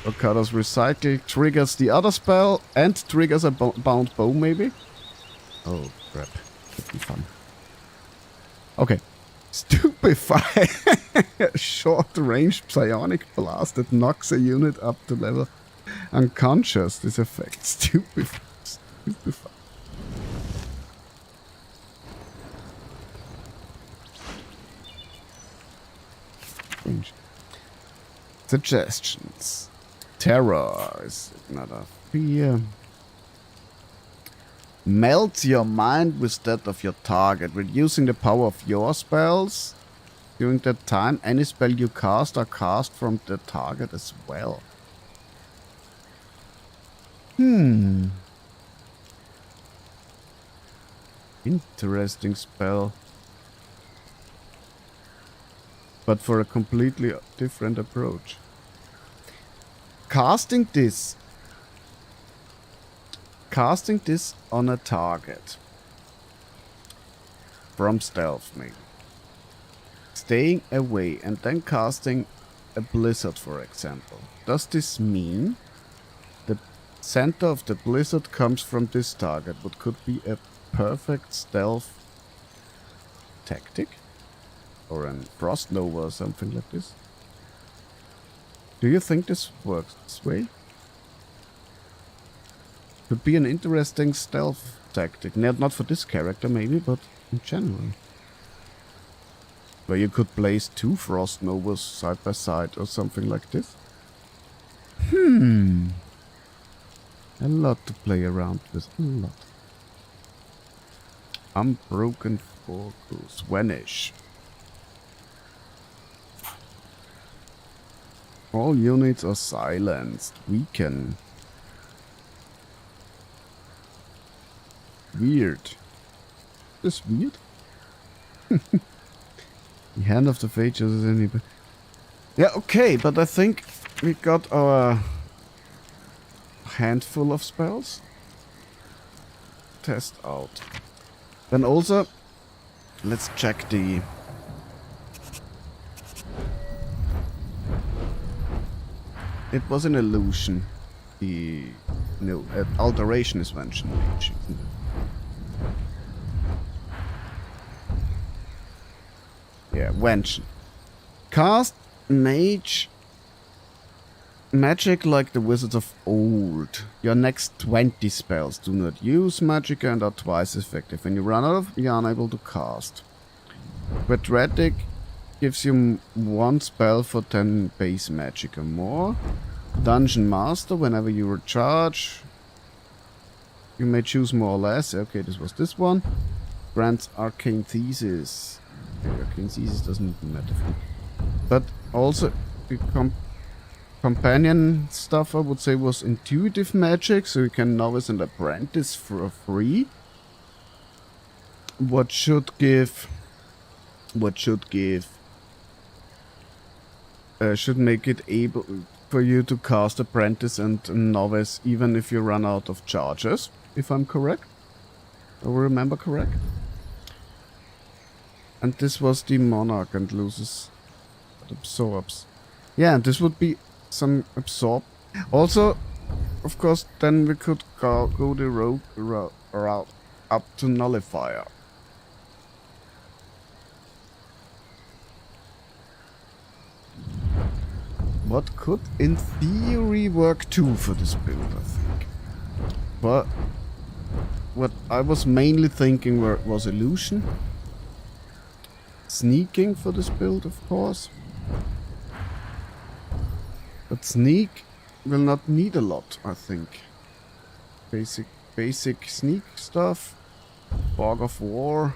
Okado's Recycle triggers the other spell and triggers a bound bow maybe? Oh crap, could be fun. Okay. Stupefy! Short-range psionic blast that knocks a unit up to level unconscious. This effect. Stupefy. Strange. Suggestions. Terror is another fear. Melt your mind with that of your target, reducing the power of your spells. During that time, any spell you cast are cast from the target as well. Interesting spell. But for a completely different approach. Casting this on a target. From stealth, maybe. Staying away and then casting a blizzard, for example. Does this mean the center of the blizzard comes from this target? What could be a perfect stealth tactic? Or a frost nova or something like this? Do you think this works this way? Could be an interesting stealth tactic. Not for this character maybe, but in general. Where you could place 2 frost novas side by side or something like this. A lot to play around with. A lot. Unbroken focus. Vanish. All units are silenced. Weaken. Weird. Is this weird? The Hand of the Fates is anybody. Yeah, okay, but I think we got our handful of spells. Test out. Then also, let's check the... It was an illusion. No, alteration is mentioned. Yeah, wench. Cast mage magic like the wizards of old. Your next 20 spells do not use magic and are twice effective. When you run out of, you are unable to cast. Quadratic gives you 1 spell for 10 base magic or more. Dungeon Master, whenever you recharge, you may choose more or less. Okay, this was this one. Grants Arcane Thesis. Arcane Thesis doesn't matter for me. But also, the companion stuff I would say was intuitive magic, so you can novice and apprentice for free. What should give... should make it able for you to cast Apprentice and Novice even if you run out of charges, if I'm correct. Or remember correct. And this was the Monarch and loses but absorbs. Yeah, and this would be some absorb. Also, of course, then we could go the rogue route up to Nullifier. What could, in theory, work too for this build, I think. But what I was mainly thinking was Illusion. Sneaking for this build, of course. But Sneak will not need a lot, I think. Basic sneak stuff. Fog of War.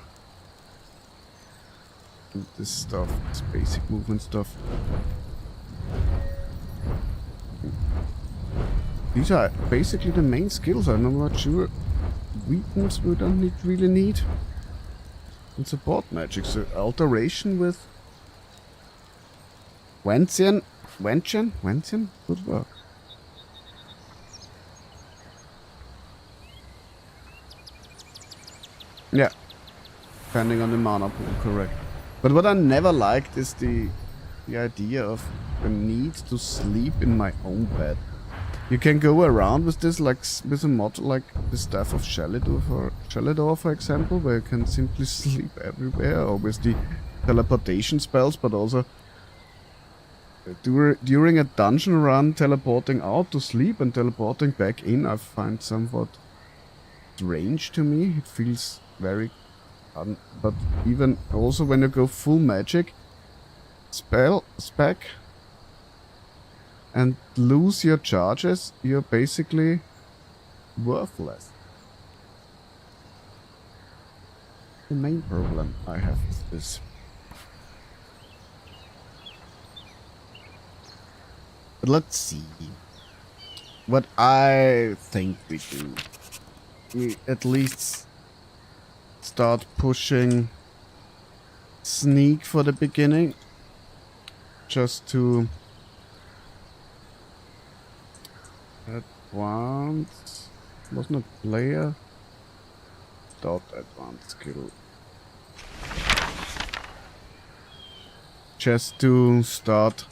And this stuff, this basic movement stuff. These are basically the main skills. I'm not sure. Weapons we don't really need. And support magic. So alteration with Wentian would work. Yeah. Depending on the mana pool, correct. But what I never liked is the idea of the need to sleep in my own bed. You can go around with this like with a mod like the Staff of Shelidor, for example, where you can simply sleep everywhere, or with the teleportation spells, but also during a dungeon run, teleporting out to sleep and teleporting back in, I find somewhat strange to me. It feels very but even also when you go full magic spec and lose your charges, you're basically worthless. The main problem I have is this. But let's see what I think we do. We at least start pushing Sneak for the beginning, just to advance. Wasn't a player. Dot advanced skill. Just to start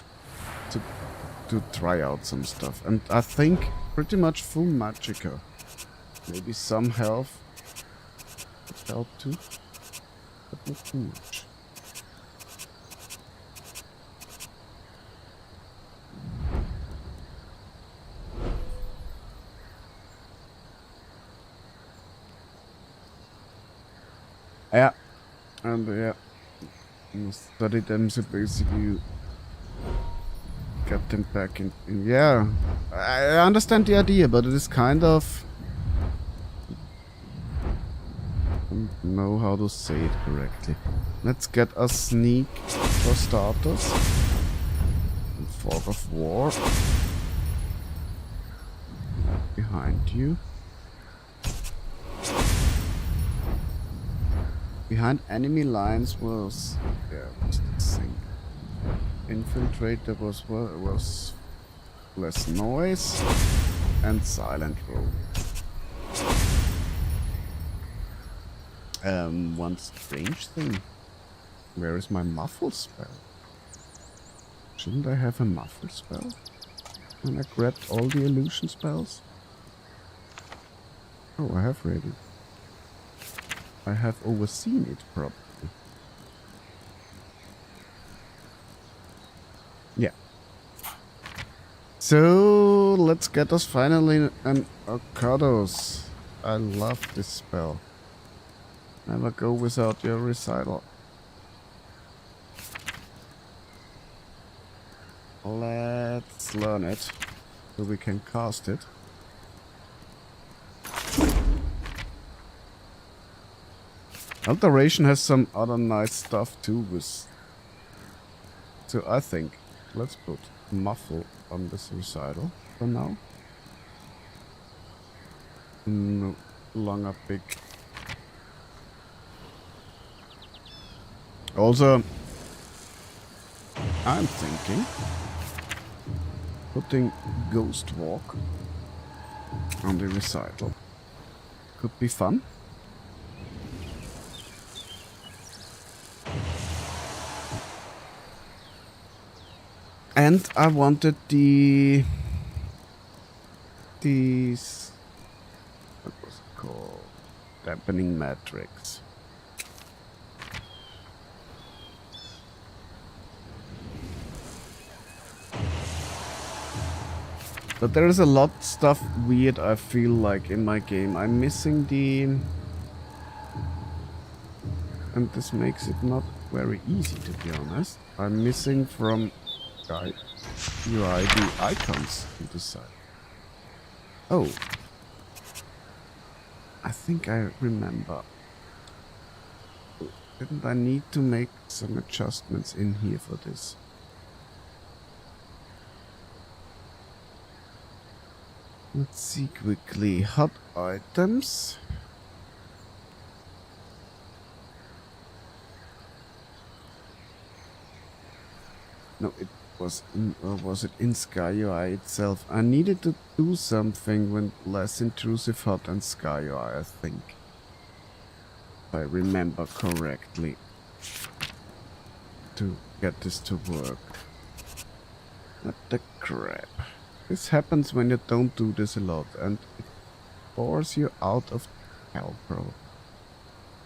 to try out some stuff. And I think pretty much full magicka. Maybe some health would help too. But not too much. Yeah, and yeah, you study them so basically you get them back in. Yeah, I understand the idea, but it is kind of, I don't know how to say it correctly. Let's get a Sneak for starters. And Fog of War behind you. Behind enemy lines was, yeah, what's the thing? Infiltrate, there was less noise and silent roll. One strange thing. Where is my muffle spell? Shouldn't I have a muffle spell when I grabbed all the illusion spells? Oh, I have ready. I have overseen it, probably. Yeah. So, let's get us finally an Arcados. I love this spell. Never go without your recital. Let's learn it, so we can cast it. Alteration has some other nice stuff too with. So I think let's put Muffle on this recital for now. No longer big. Also, I'm thinking putting Ghost Walk on the recital. Could be fun. And I wanted these, what was it called? Dampening matrix. But there is a lot of stuff weird, I feel like, in my game. I'm missing the... And this makes it not very easy, to be honest. I'm missing from UI the icons on the side. Oh. I think I remember. Didn't I need to make some adjustments in here for this? Let's see quickly. Hot items. No, it was in, or was it in SkyUI itself? I needed to do something with less intrusive HUD and SkyUI, I think. If I remember correctly. To get this to work. What the crap. This happens when you don't do this a lot, and it bores you out of hell, bro.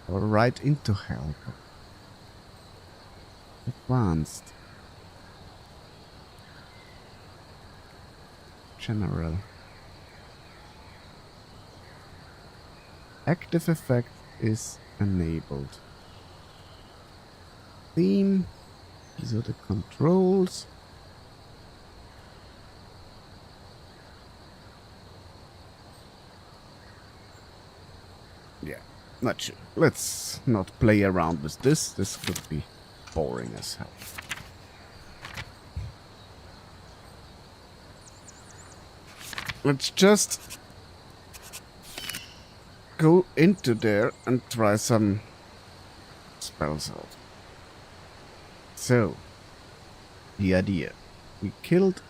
Or right into hell, bro. Advanced. General. Active effect is enabled. Theme. These are the controls. Yeah, not sure. Let's not play around with this. This could be boring as hell. Let's just go into there and try some spells out. So, the idea. We killed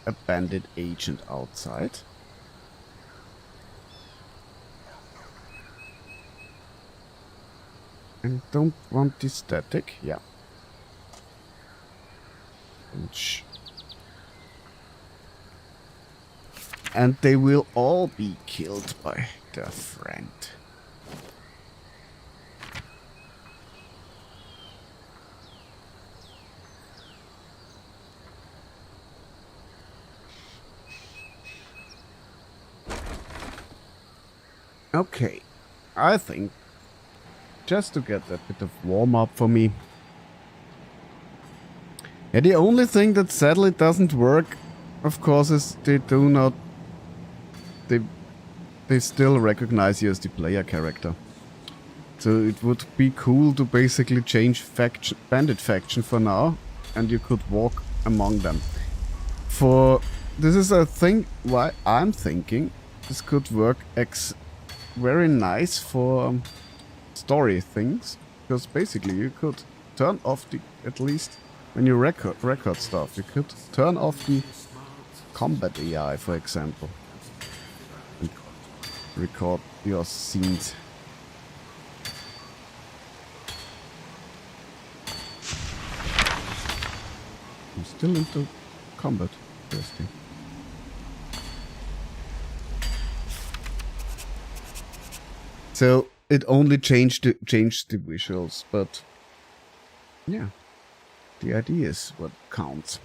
a bandit agent outside. And don't want the static, yeah. And they will all be killed by their friend. Okay, I think just to get a bit of warm-up for me. Yeah, the only thing that sadly doesn't work, of course, is they do not... They still recognize you as the player character. So it would be cool to basically change bandit faction for now, and you could walk among them. This is a thing why I'm thinking this could work very nice for story things, because basically you could turn off the, at least when you record stuff, you could turn off the combat AI, for example, and record your scenes. I'm still into combat. Interesting. So it only changed the visuals, but yeah, the idea is what counts.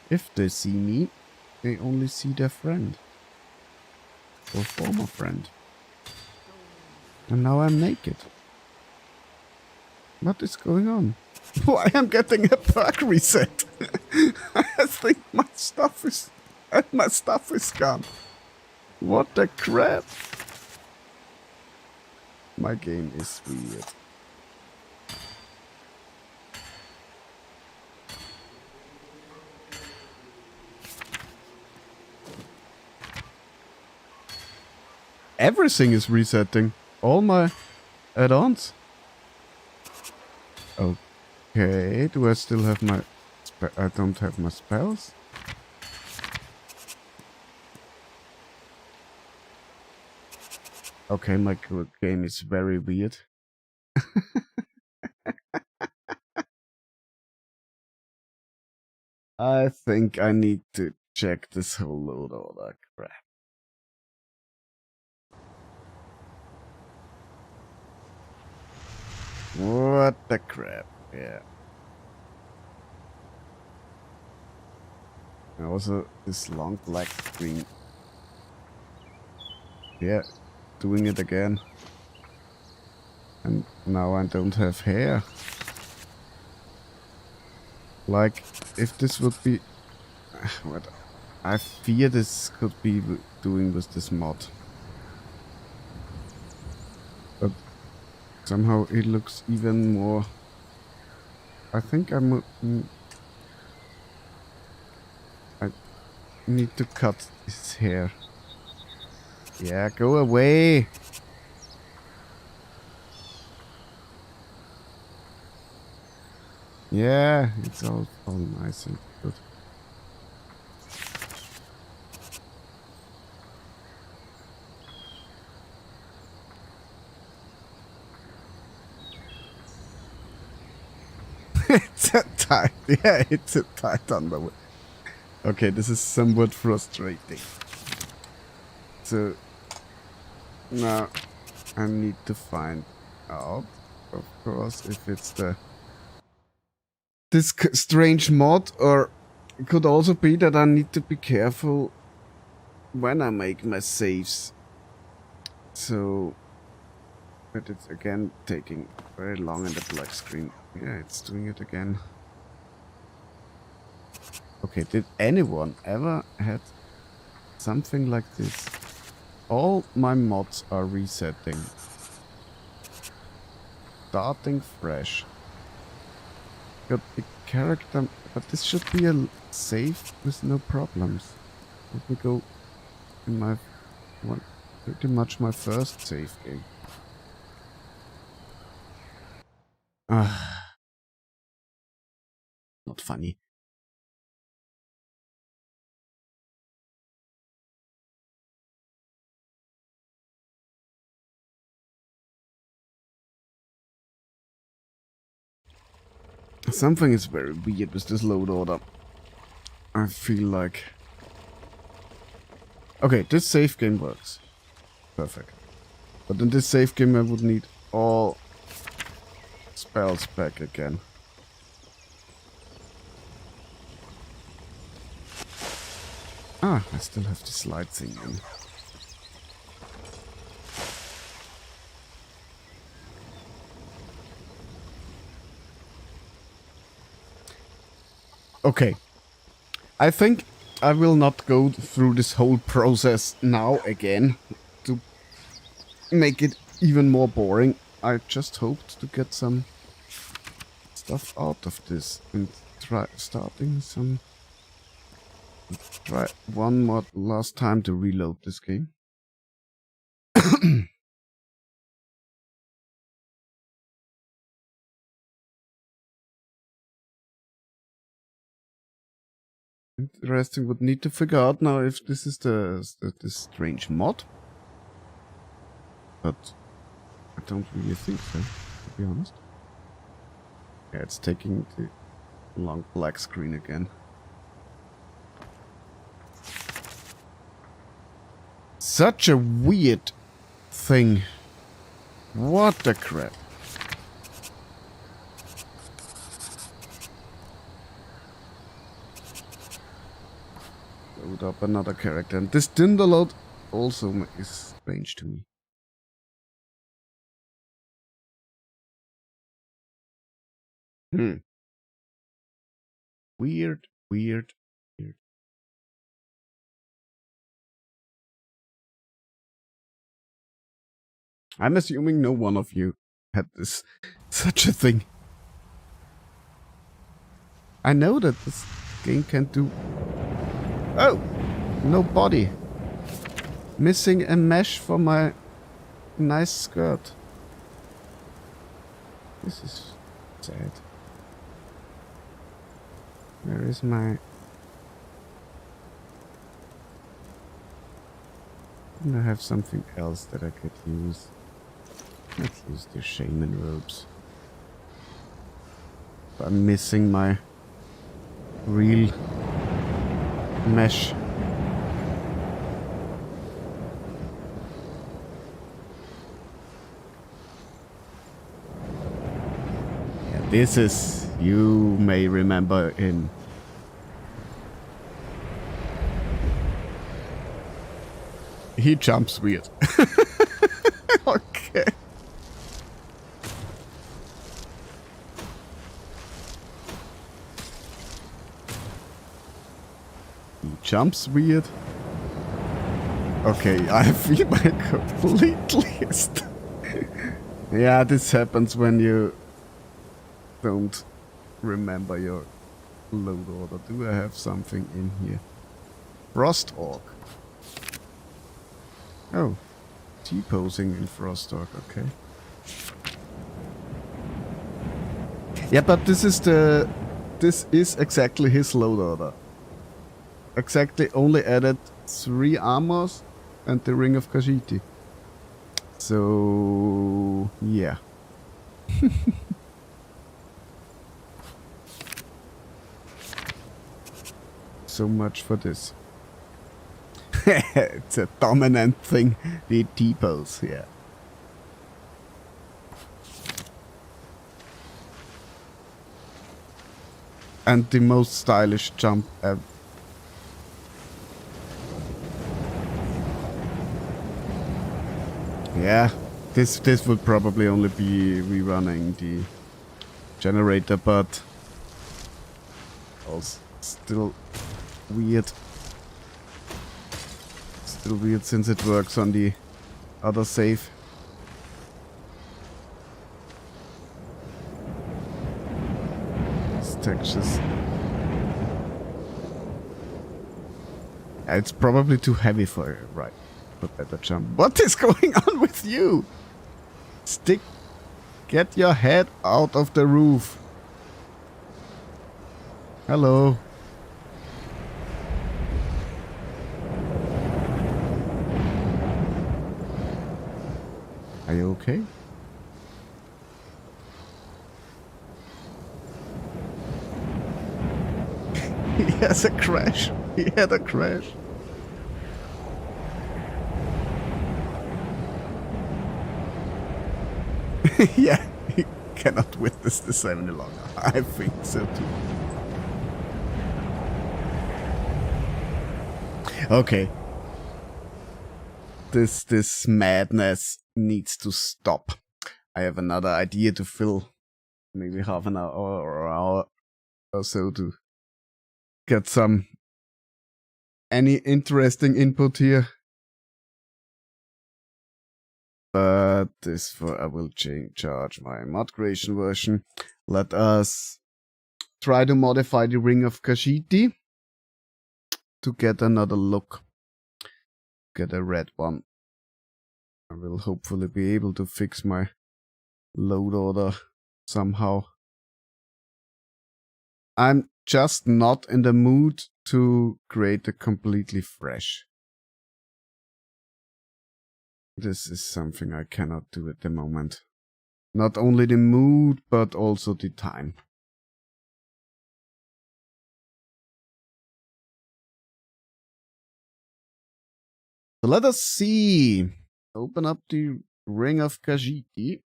If they see me, they only see their friend or former friend. And now I'm naked. What is going on? Why I'm getting a perk reset? I think my stuff is gone. What the crap? My game is weird. Everything is resetting. All my add-ons. Okay, do I still have my I don't have my spells. Okay, my game is very weird. I think I need to check this whole load of that crap. What the crap, yeah. And also, this long black screen. Yeah, doing it again. And now I don't have hair. Like, if this would be... What I fear this could be doing with this mod. But somehow it looks even more... I think I need to cut this hair. Yeah, go away! Yeah, it's all nice and good. It's a tight, yeah, it's a tight underwear. Okay, this is somewhat frustrating. So, now I need to find out, of course, if it's this strange mod, or it could also be that I need to be careful when I make my saves. So, but it's again taking very long in the black screen. Yeah, it's doing it again. Okay, did anyone ever had something like this? All my mods are resetting. Starting fresh. Got the character, but this should be a save with no problems. Let me go in my pretty much my first save game. Not funny. Something is very weird with this load order. I feel like... Okay, this save game works. Perfect. But in this save game I would need all spells back again. Ah, I still have the slide thing in. Okay. I think I will not go through this whole process now again to make it even more boring. I just hoped to get some stuff out of this and try one more last time to reload this game. Interesting. Would need to figure out now if this is this strange mod. But I don't really think so, to be honest. Yeah, it's taking the long black screen again. Such a weird thing. What the crap? Load up another character. And this Tinder load also is strange to me. Weird, weird, weird. I'm assuming no one of you had such a thing. I know that this game can do... Oh! No body. Missing a mesh for my nice skirt. This is sad. Where is my... I have something else that I could use. Let's use the shaman robes. I'm missing my real mesh. Yeah, this is, you may remember him. He jumps weird. Okay. He jumps weird. Okay, I feel my completely. Yeah, this happens when you don't remember your load order. Do I have something in here? Frost Orc. Oh, T-posing in Frost Orc, okay. Yeah, but this is exactly his load order. Exactly, only added 3 armors and the Ring of Khajiit. So, yeah. So much for this. It's a dominant thing, the T-pose, yeah. And the most stylish jump ever. Yeah, this would probably only be rerunning the generator, but also still weird. Still weird since it works on the other save. These textures. It's probably too heavy for you, right? But better jump. What is going on with you? Stick. Get your head out of the roof. Hello. Are you okay? He has a crash. He had a crash. Yeah, he cannot witness this any longer. I think so too. Okay. This madness needs to stop. I have another idea to fill maybe half an hour or an hour or so to get some any interesting input here. But this for I will charge my mod creation version. Let us try to modify the Ring of Khajiit to get another look. Get a red one. I will hopefully be able to fix my load order somehow. I'm just not in the mood to create a completely fresh. This is something I cannot do at the moment. Not only the mood, but also the time. So let us see. Open up the Ring of Khajiit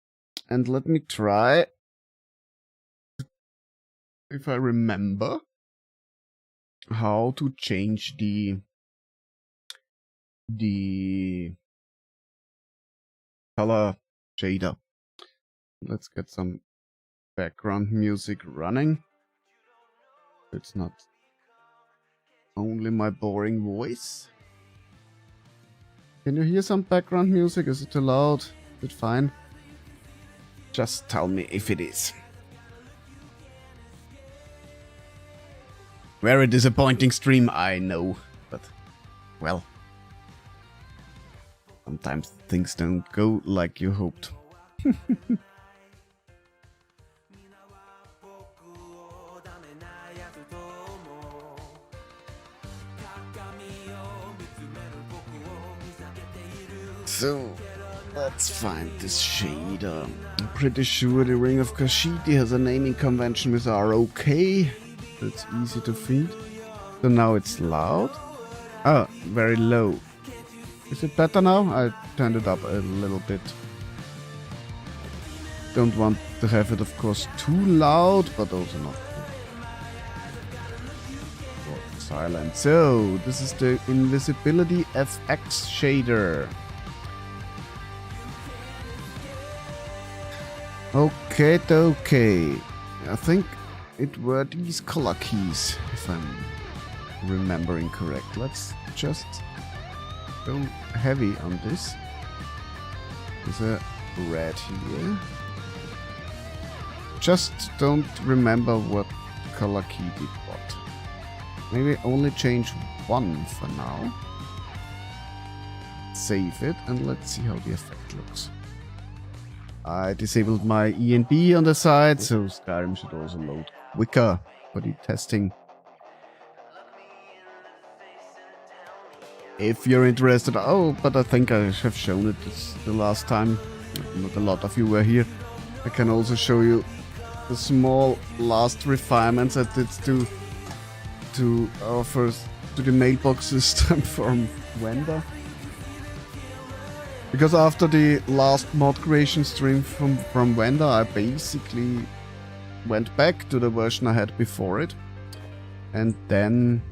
and let me try, if I remember, how to change the color shader. Let's get some background music running. It's not only my boring voice. Can you hear some background music? Is it too loud? Is it fine? Just tell me if it is. Very disappointing stream, I know, but well, sometimes things don't go like you hoped. So, let's find this shader. I'm pretty sure the Ring of Kashidi has a naming convention with ROK. It's easy to feed. So now it's loud. Oh, very low. Is it better now? I turned it up a little bit. Don't want to have it, of course, too loud, but also not silent. So, this is the Invisibility FX shader. Okay. I think it were these color keys, if I'm remembering correct. Let's just go heavy on this. There's a red here. Just don't remember what color key did what. Maybe only change one for now. Save it and let's see how the effect looks. I disabled my ENB on the side, so Skyrim should also load quicker for the testing. If you're interested, oh, but I think I have shown it the last time. Not a lot of you were here. I can also show you the small last refinements I did to our first to the mailbox system from Wenda. Because after the last mod creation stream from Wenda, I basically went back to the version I had before it and then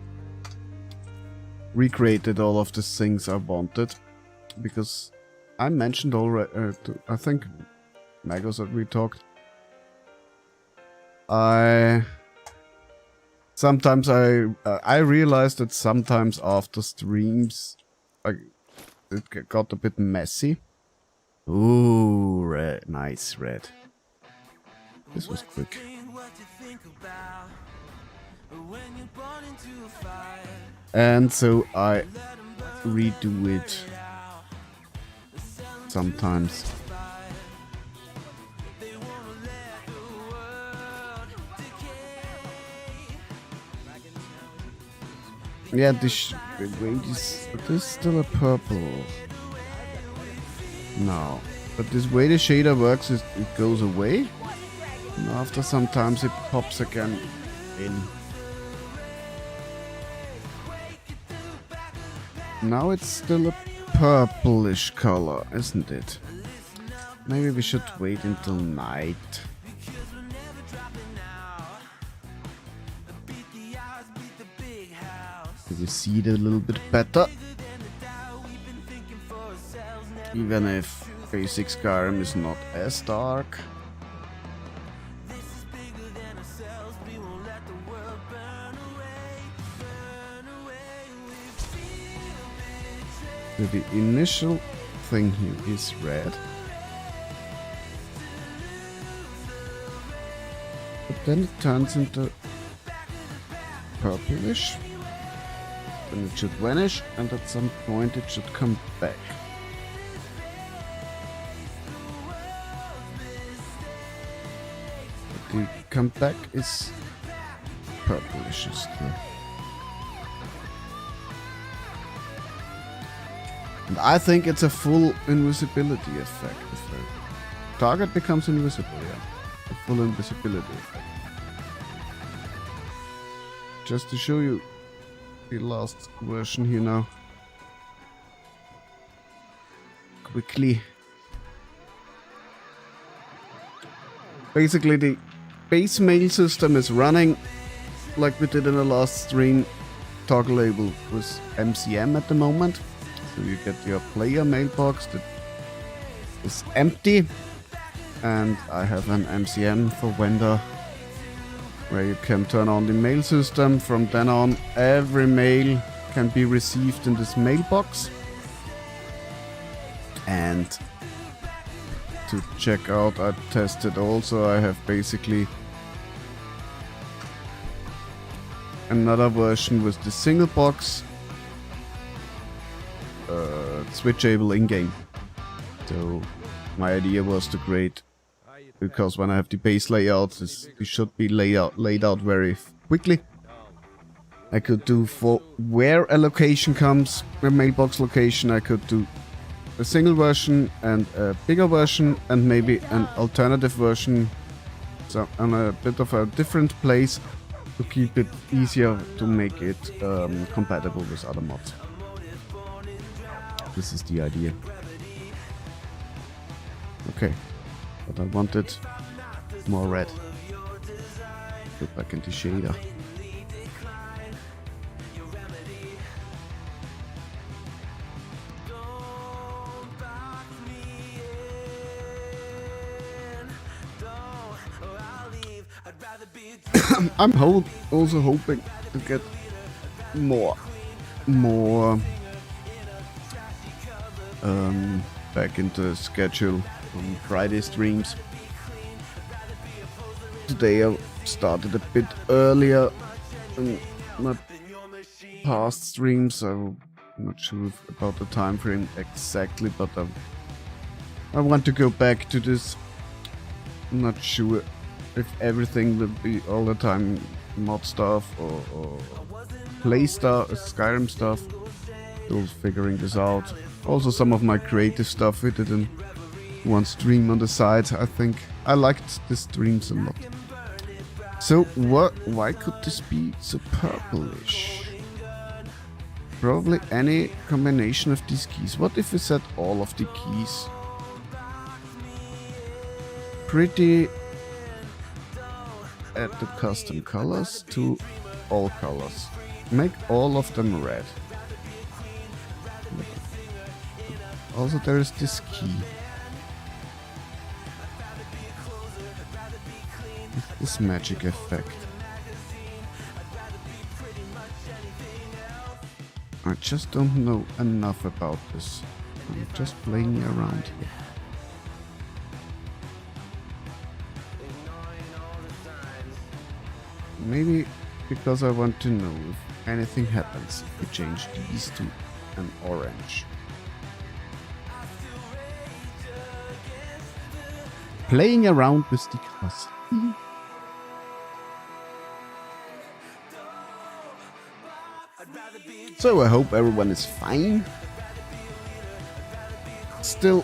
recreated all of the things I wanted. Because I mentioned already, I think Magos that we talked. Sometimes I realized that sometimes after streams it got a bit messy. Ooh, red, nice red. This was quick. And so I redo it sometimes. Yeah, this is still a purple. No, but this way the shader works is it goes away, and after sometimes it pops again in. Now it's still a purplish color, isn't it? Maybe we should wait until night. We see it a little bit better. Even if basic Skyrim is not as dark. So the initial thing here is red. But then it turns into purplish. Then it should vanish, and at some point it should come back. But the comeback is purplish still. And I think it's a full invisibility effect. If the target becomes invisible, yeah. A full invisibility effect. Just to show you the last version here now. Quickly. Basically the base mail system is running like we did in the last stream. Toggle label with MCM at the moment. So you get your player mailbox that is empty. And I have an MCM for Wenda, where you can turn on the mail system. From then on, every mail can be received in this mailbox. And to check out, I tested also, I have basically another version with the single box, switchable in-game. So my idea was to create, because when I have the base layouts, it should be laid out very quickly. I could do for where a location comes, a mailbox location, I could do a single version and a bigger version and maybe an alternative version, so on a bit of a different place to keep it easier to make it compatible with other mods. This is the idea. Okay, but I wanted more red. Go back into shader. I'm also hoping to get more back into schedule on Friday streams. Today I started a bit earlier than my past streams, so I'm not sure about the time frame exactly, but I want to go back to this. I'm not sure if everything will be all the time mod stuff or play stuff, Skyrim stuff. Still figuring this out. Also some of my creative stuff we did in one stream on the side. I think I liked the streams a lot. So why could this be so purplish? Probably any combination of these keys. What if we set all of the keys pretty at the custom colors to all colors? Make all of them red. Also there is this key. With this magic effect. I just don't know enough about this. I'm just playing around here. Maybe because I want to know if anything happens if we change these to an orange. Playing around with the colors. So I hope everyone is fine. Still,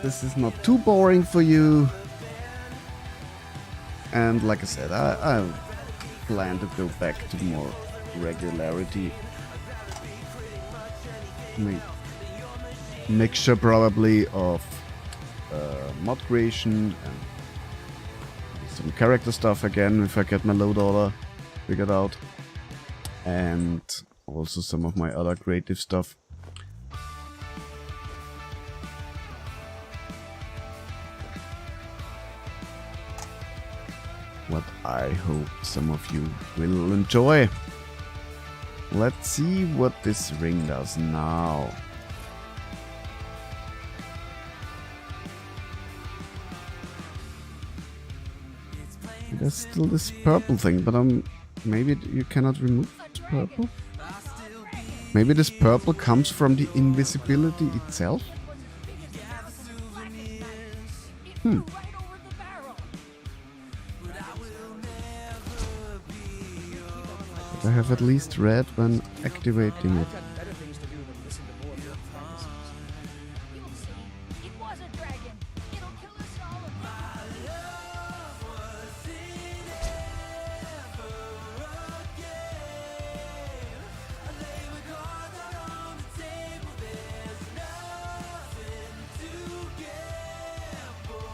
this is not too boring for you. And like I said, I plan to go back to more regularity. Mixture probably of mod creation and some character stuff again if I get my load order figured out. And also some of my other creative stuff. What I hope some of you will enjoy. Let's see what this ring does now. There's still this purple thing, but maybe you cannot remove this purple? Maybe this purple comes from the invisibility itself? But I have at least red when activating it.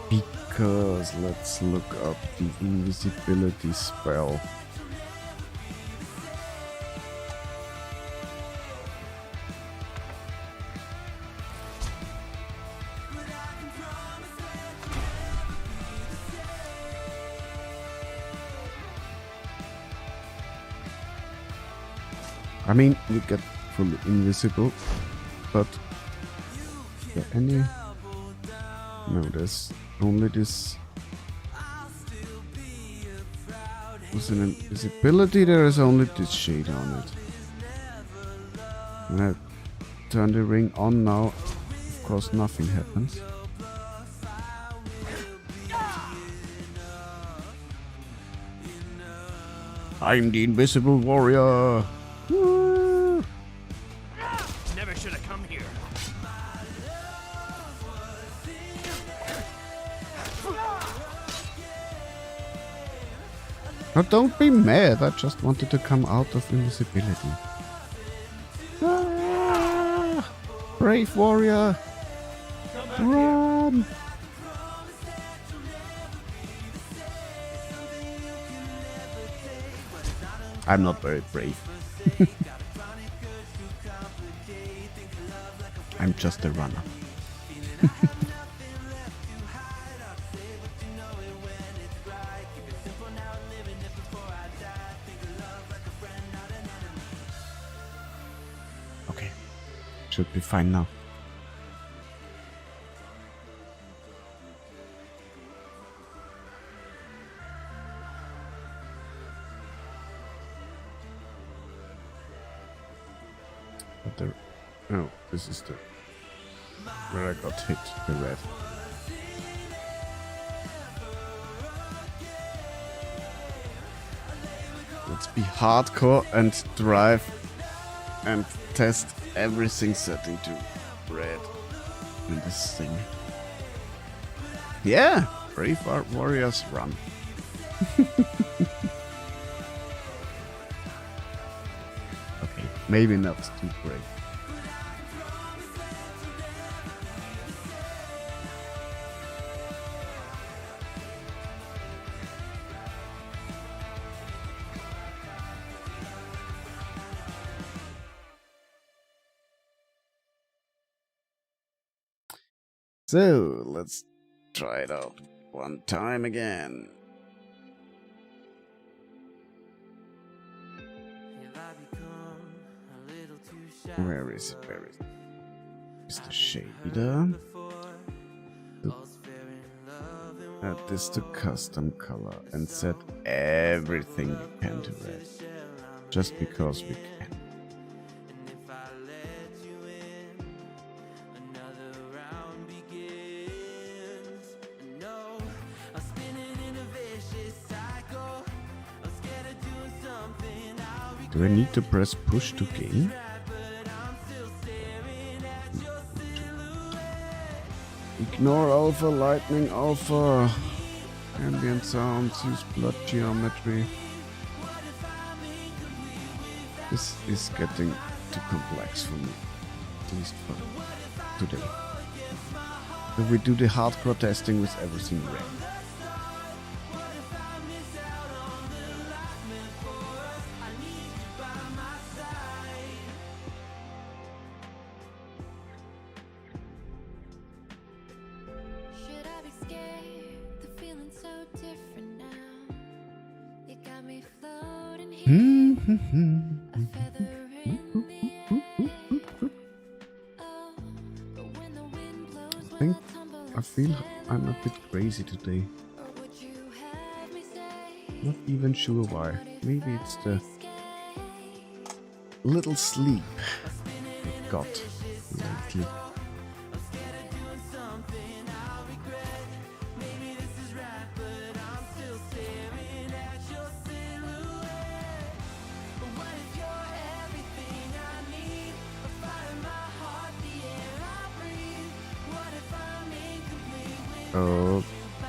Because let's look up the invisibility spell. I mean, you get fully invisible, but is there any? No, there's only this. With an invisibility, there is only this shade on it. When I turn the ring on now, of course nothing happens. I'm the invisible warrior. Woo! Never should have come here. Oh, don't be mad. I just wanted to come out of invisibility. Ah, brave warrior. Run. I'm not very brave. I'm just a runner. Okay. Should be fine now. But there... Oh, this is the... where I got hit, the red. Let's be hardcore and drive and test everything setting to red in this thing. Yeah! Brave warriors run. Okay, maybe not too brave. So, let's try it out one time again. Where is it? Where is it? Is the shader? Add this to custom color and set everything we can to red. Just because we can. Do I need to press push to gain? Ignore alpha, lightning alpha, ambient sounds, use blood geometry. This is getting too complex for me, at least for today. So we do the hardcore testing with everything red. I feel I'm a bit crazy today. Not even sure why. Maybe it's the little sleep I got lately.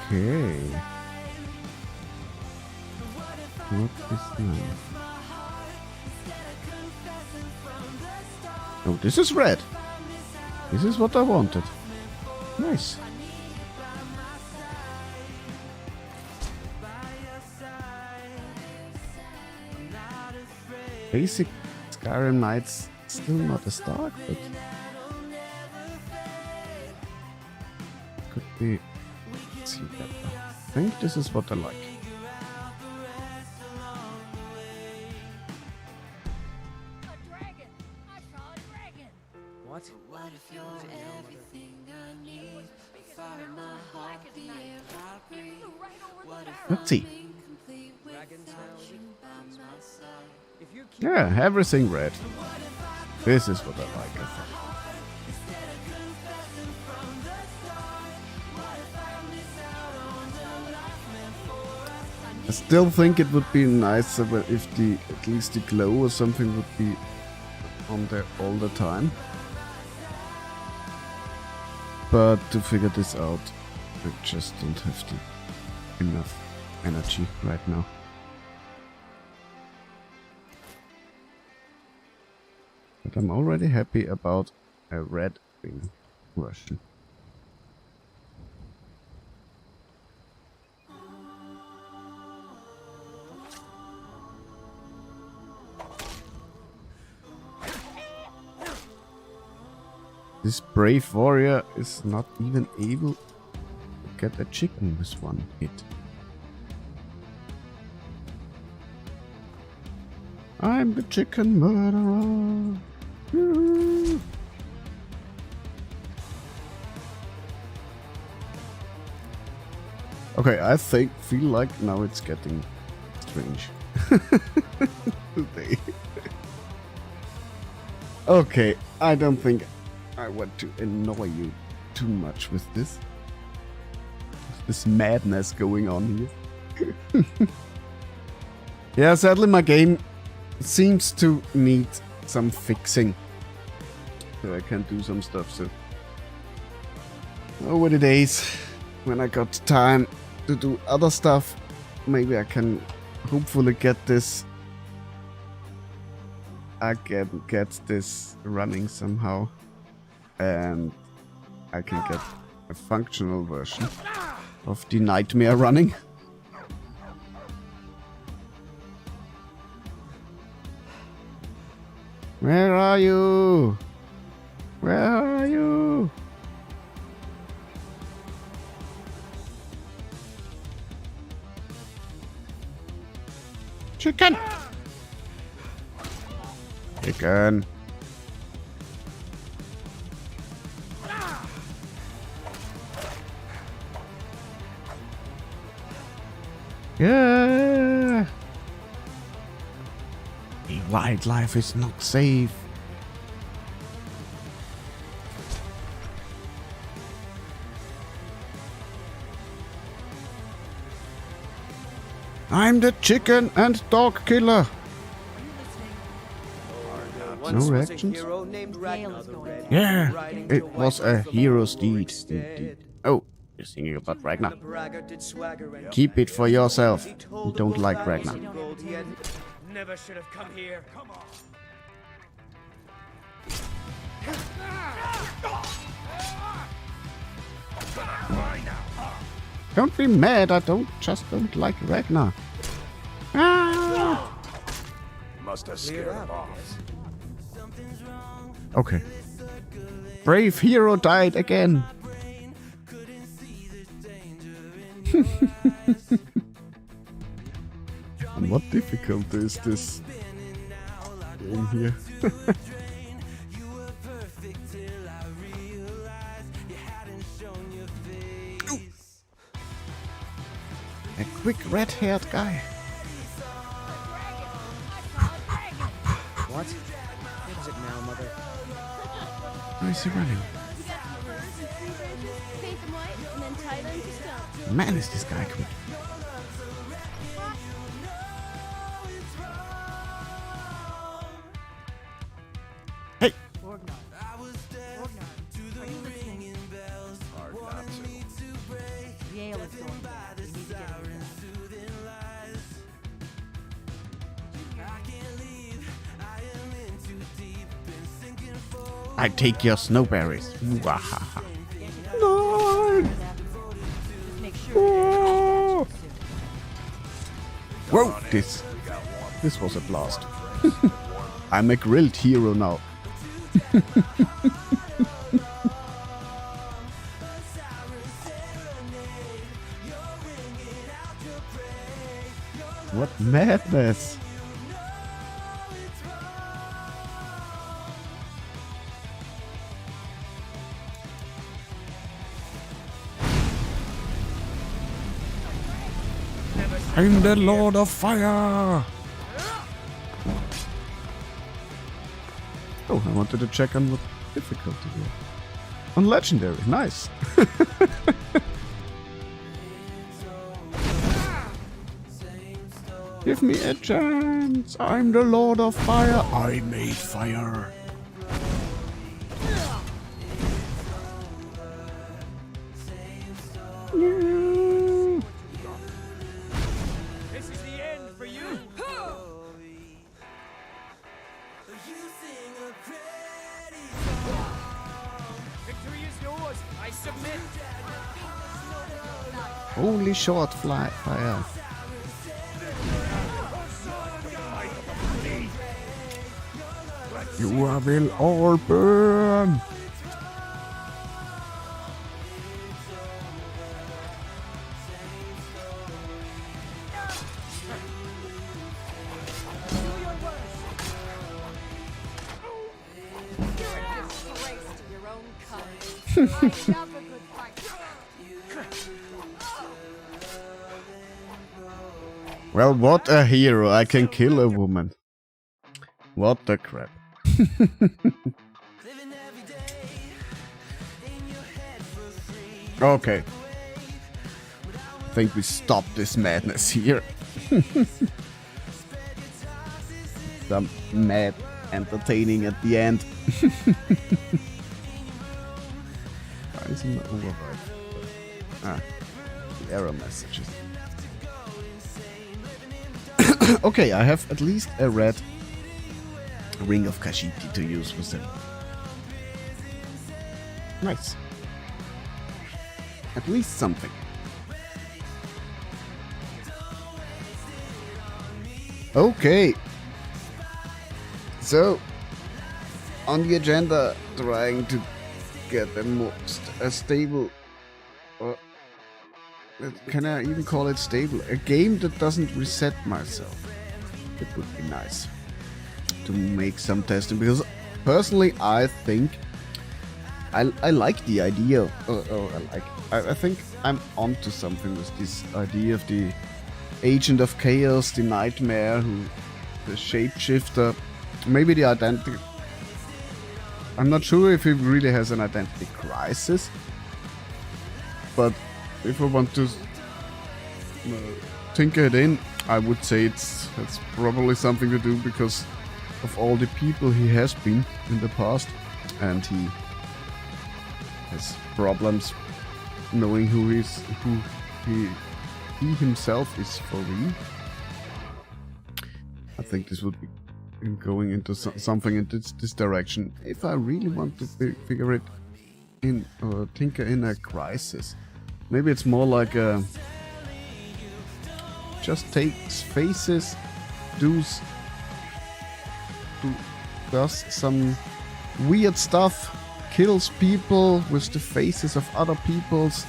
Okay. What is now? Oh, this is red. This is what I wanted. Nice. Basic Skyrim Nights still not as dark, but could be. See better. I think this is what I like. What? What if you're everything I need? Fire my heart, the air I breathe. What if Let's see. I'm incomplete without you by my side? Yeah, everything red. This is what I like, I think. I still think it would be nicer if at least the glow or something would be on there all the time. But to figure this out, I just don't have enough energy right now. But I'm already happy about a red wing version. This brave warrior is not even able to get a chicken with one hit. I'm the chicken murderer. Woo. Okay, I feel like now it's getting strange. Today. Okay, I don't think I want to annoy you too much with this. This madness going on here. Yeah, sadly my game seems to need some fixing. So I can do some stuff, so over the days when I got time to do other stuff, maybe I can hopefully get this running somehow, and I can get a functional version of the nightmare running. Where are you? Where are you? Chicken! Chicken! Yeah! The wildlife is not safe. I'm the chicken and dog killer. No reactions? Yeah, it was a hero's deed. Indeed. Oh, you're singing about Ragnar. Keep it for yourself. You don't like Ragnar. Never should have come here. Come on. Don't be mad, I don't like Ragnar. Ah! Must have scared him off. Okay. Brave hero died again. And what difficulty is this game here? A quick red-haired guy. What? What is it now, Mother? Where is he running? Paint them white and then tie them to stone. Man, is this guy quick. Hey! Orgnar. Are you listening? Hard not to. Yale is going bad. We need to get rid of that. I take your snowberries. Wahaha. No! Just make sure. Whoa! This was a blast. I'm a grilled hero now. What madness! I'm the Lord of Fire! Oh, I wanted to check on what difficulty here. On Legendary, nice! Give me a chance! I'm the Lord of Fire! I made fire! Yeah. This is the end for you. You sing a prayer. Victory is yours. I submit. Only short fire. You will all burn. Disgrace to your own kind. I love a good fight. Well, what a hero. I can kill a woman. What the crap. Okay. I think we stop this madness here. Some mad entertaining at the end. Why is it not override? Ah, the error messages. Okay, I have at least a red Ring of Kashiti to use with them. Nice. At least something. Okay. So, on the agenda, trying to get a more stable... can I even call it stable? A game that doesn't reset myself. It would be nice to make some testing, because personally I think I like the idea. I think I'm onto something with this idea of the agent of chaos, the nightmare, the shapeshifter, maybe the identity. I'm not sure if he really has an identity crisis, but if I want to tinker it in, I would say it's probably something to do because of all the people he has been in the past, and he has problems knowing who he himself is for real. I think this would be going into something in this direction. If I really want to figure it in, or tinker in a crisis, maybe it's more like a just takes faces, does some weird stuff, kills people with the faces of other people's.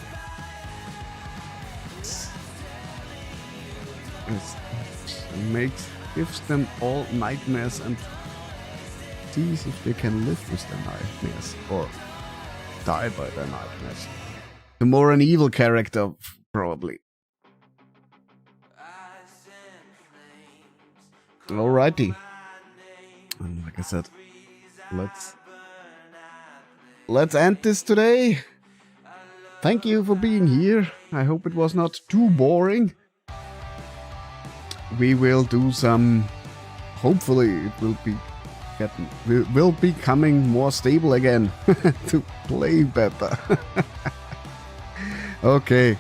Gives them all nightmares and sees if they can live with their nightmares or die by their nightmares. The more an evil character, probably. Alrighty. And like I said, let's end this today. Thank you for being here. I hope it was not too boring. We will do some. Hopefully, it will be becoming more stable again to play better. Okay.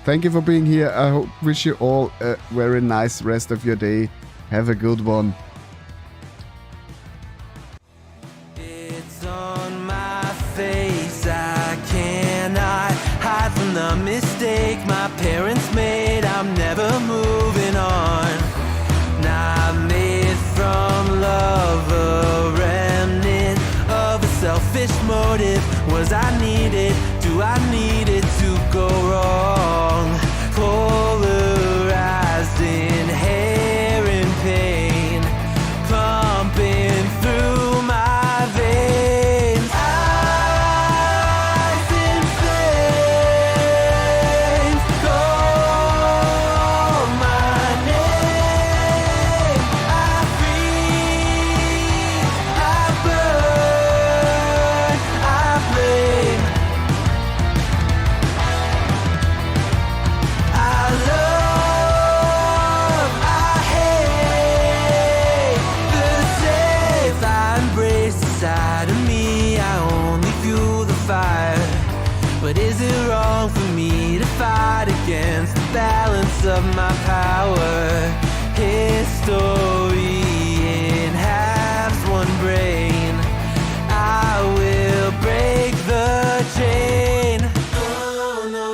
Thank you for being here. I wish you all a very nice rest of your day. Have a good one. It's on my face. I cannot hide from the mistake my parents made. I'm never moving on. Not made from love, a remnant of a selfish motive. Was I needed? Do I need it to go wrong? Polar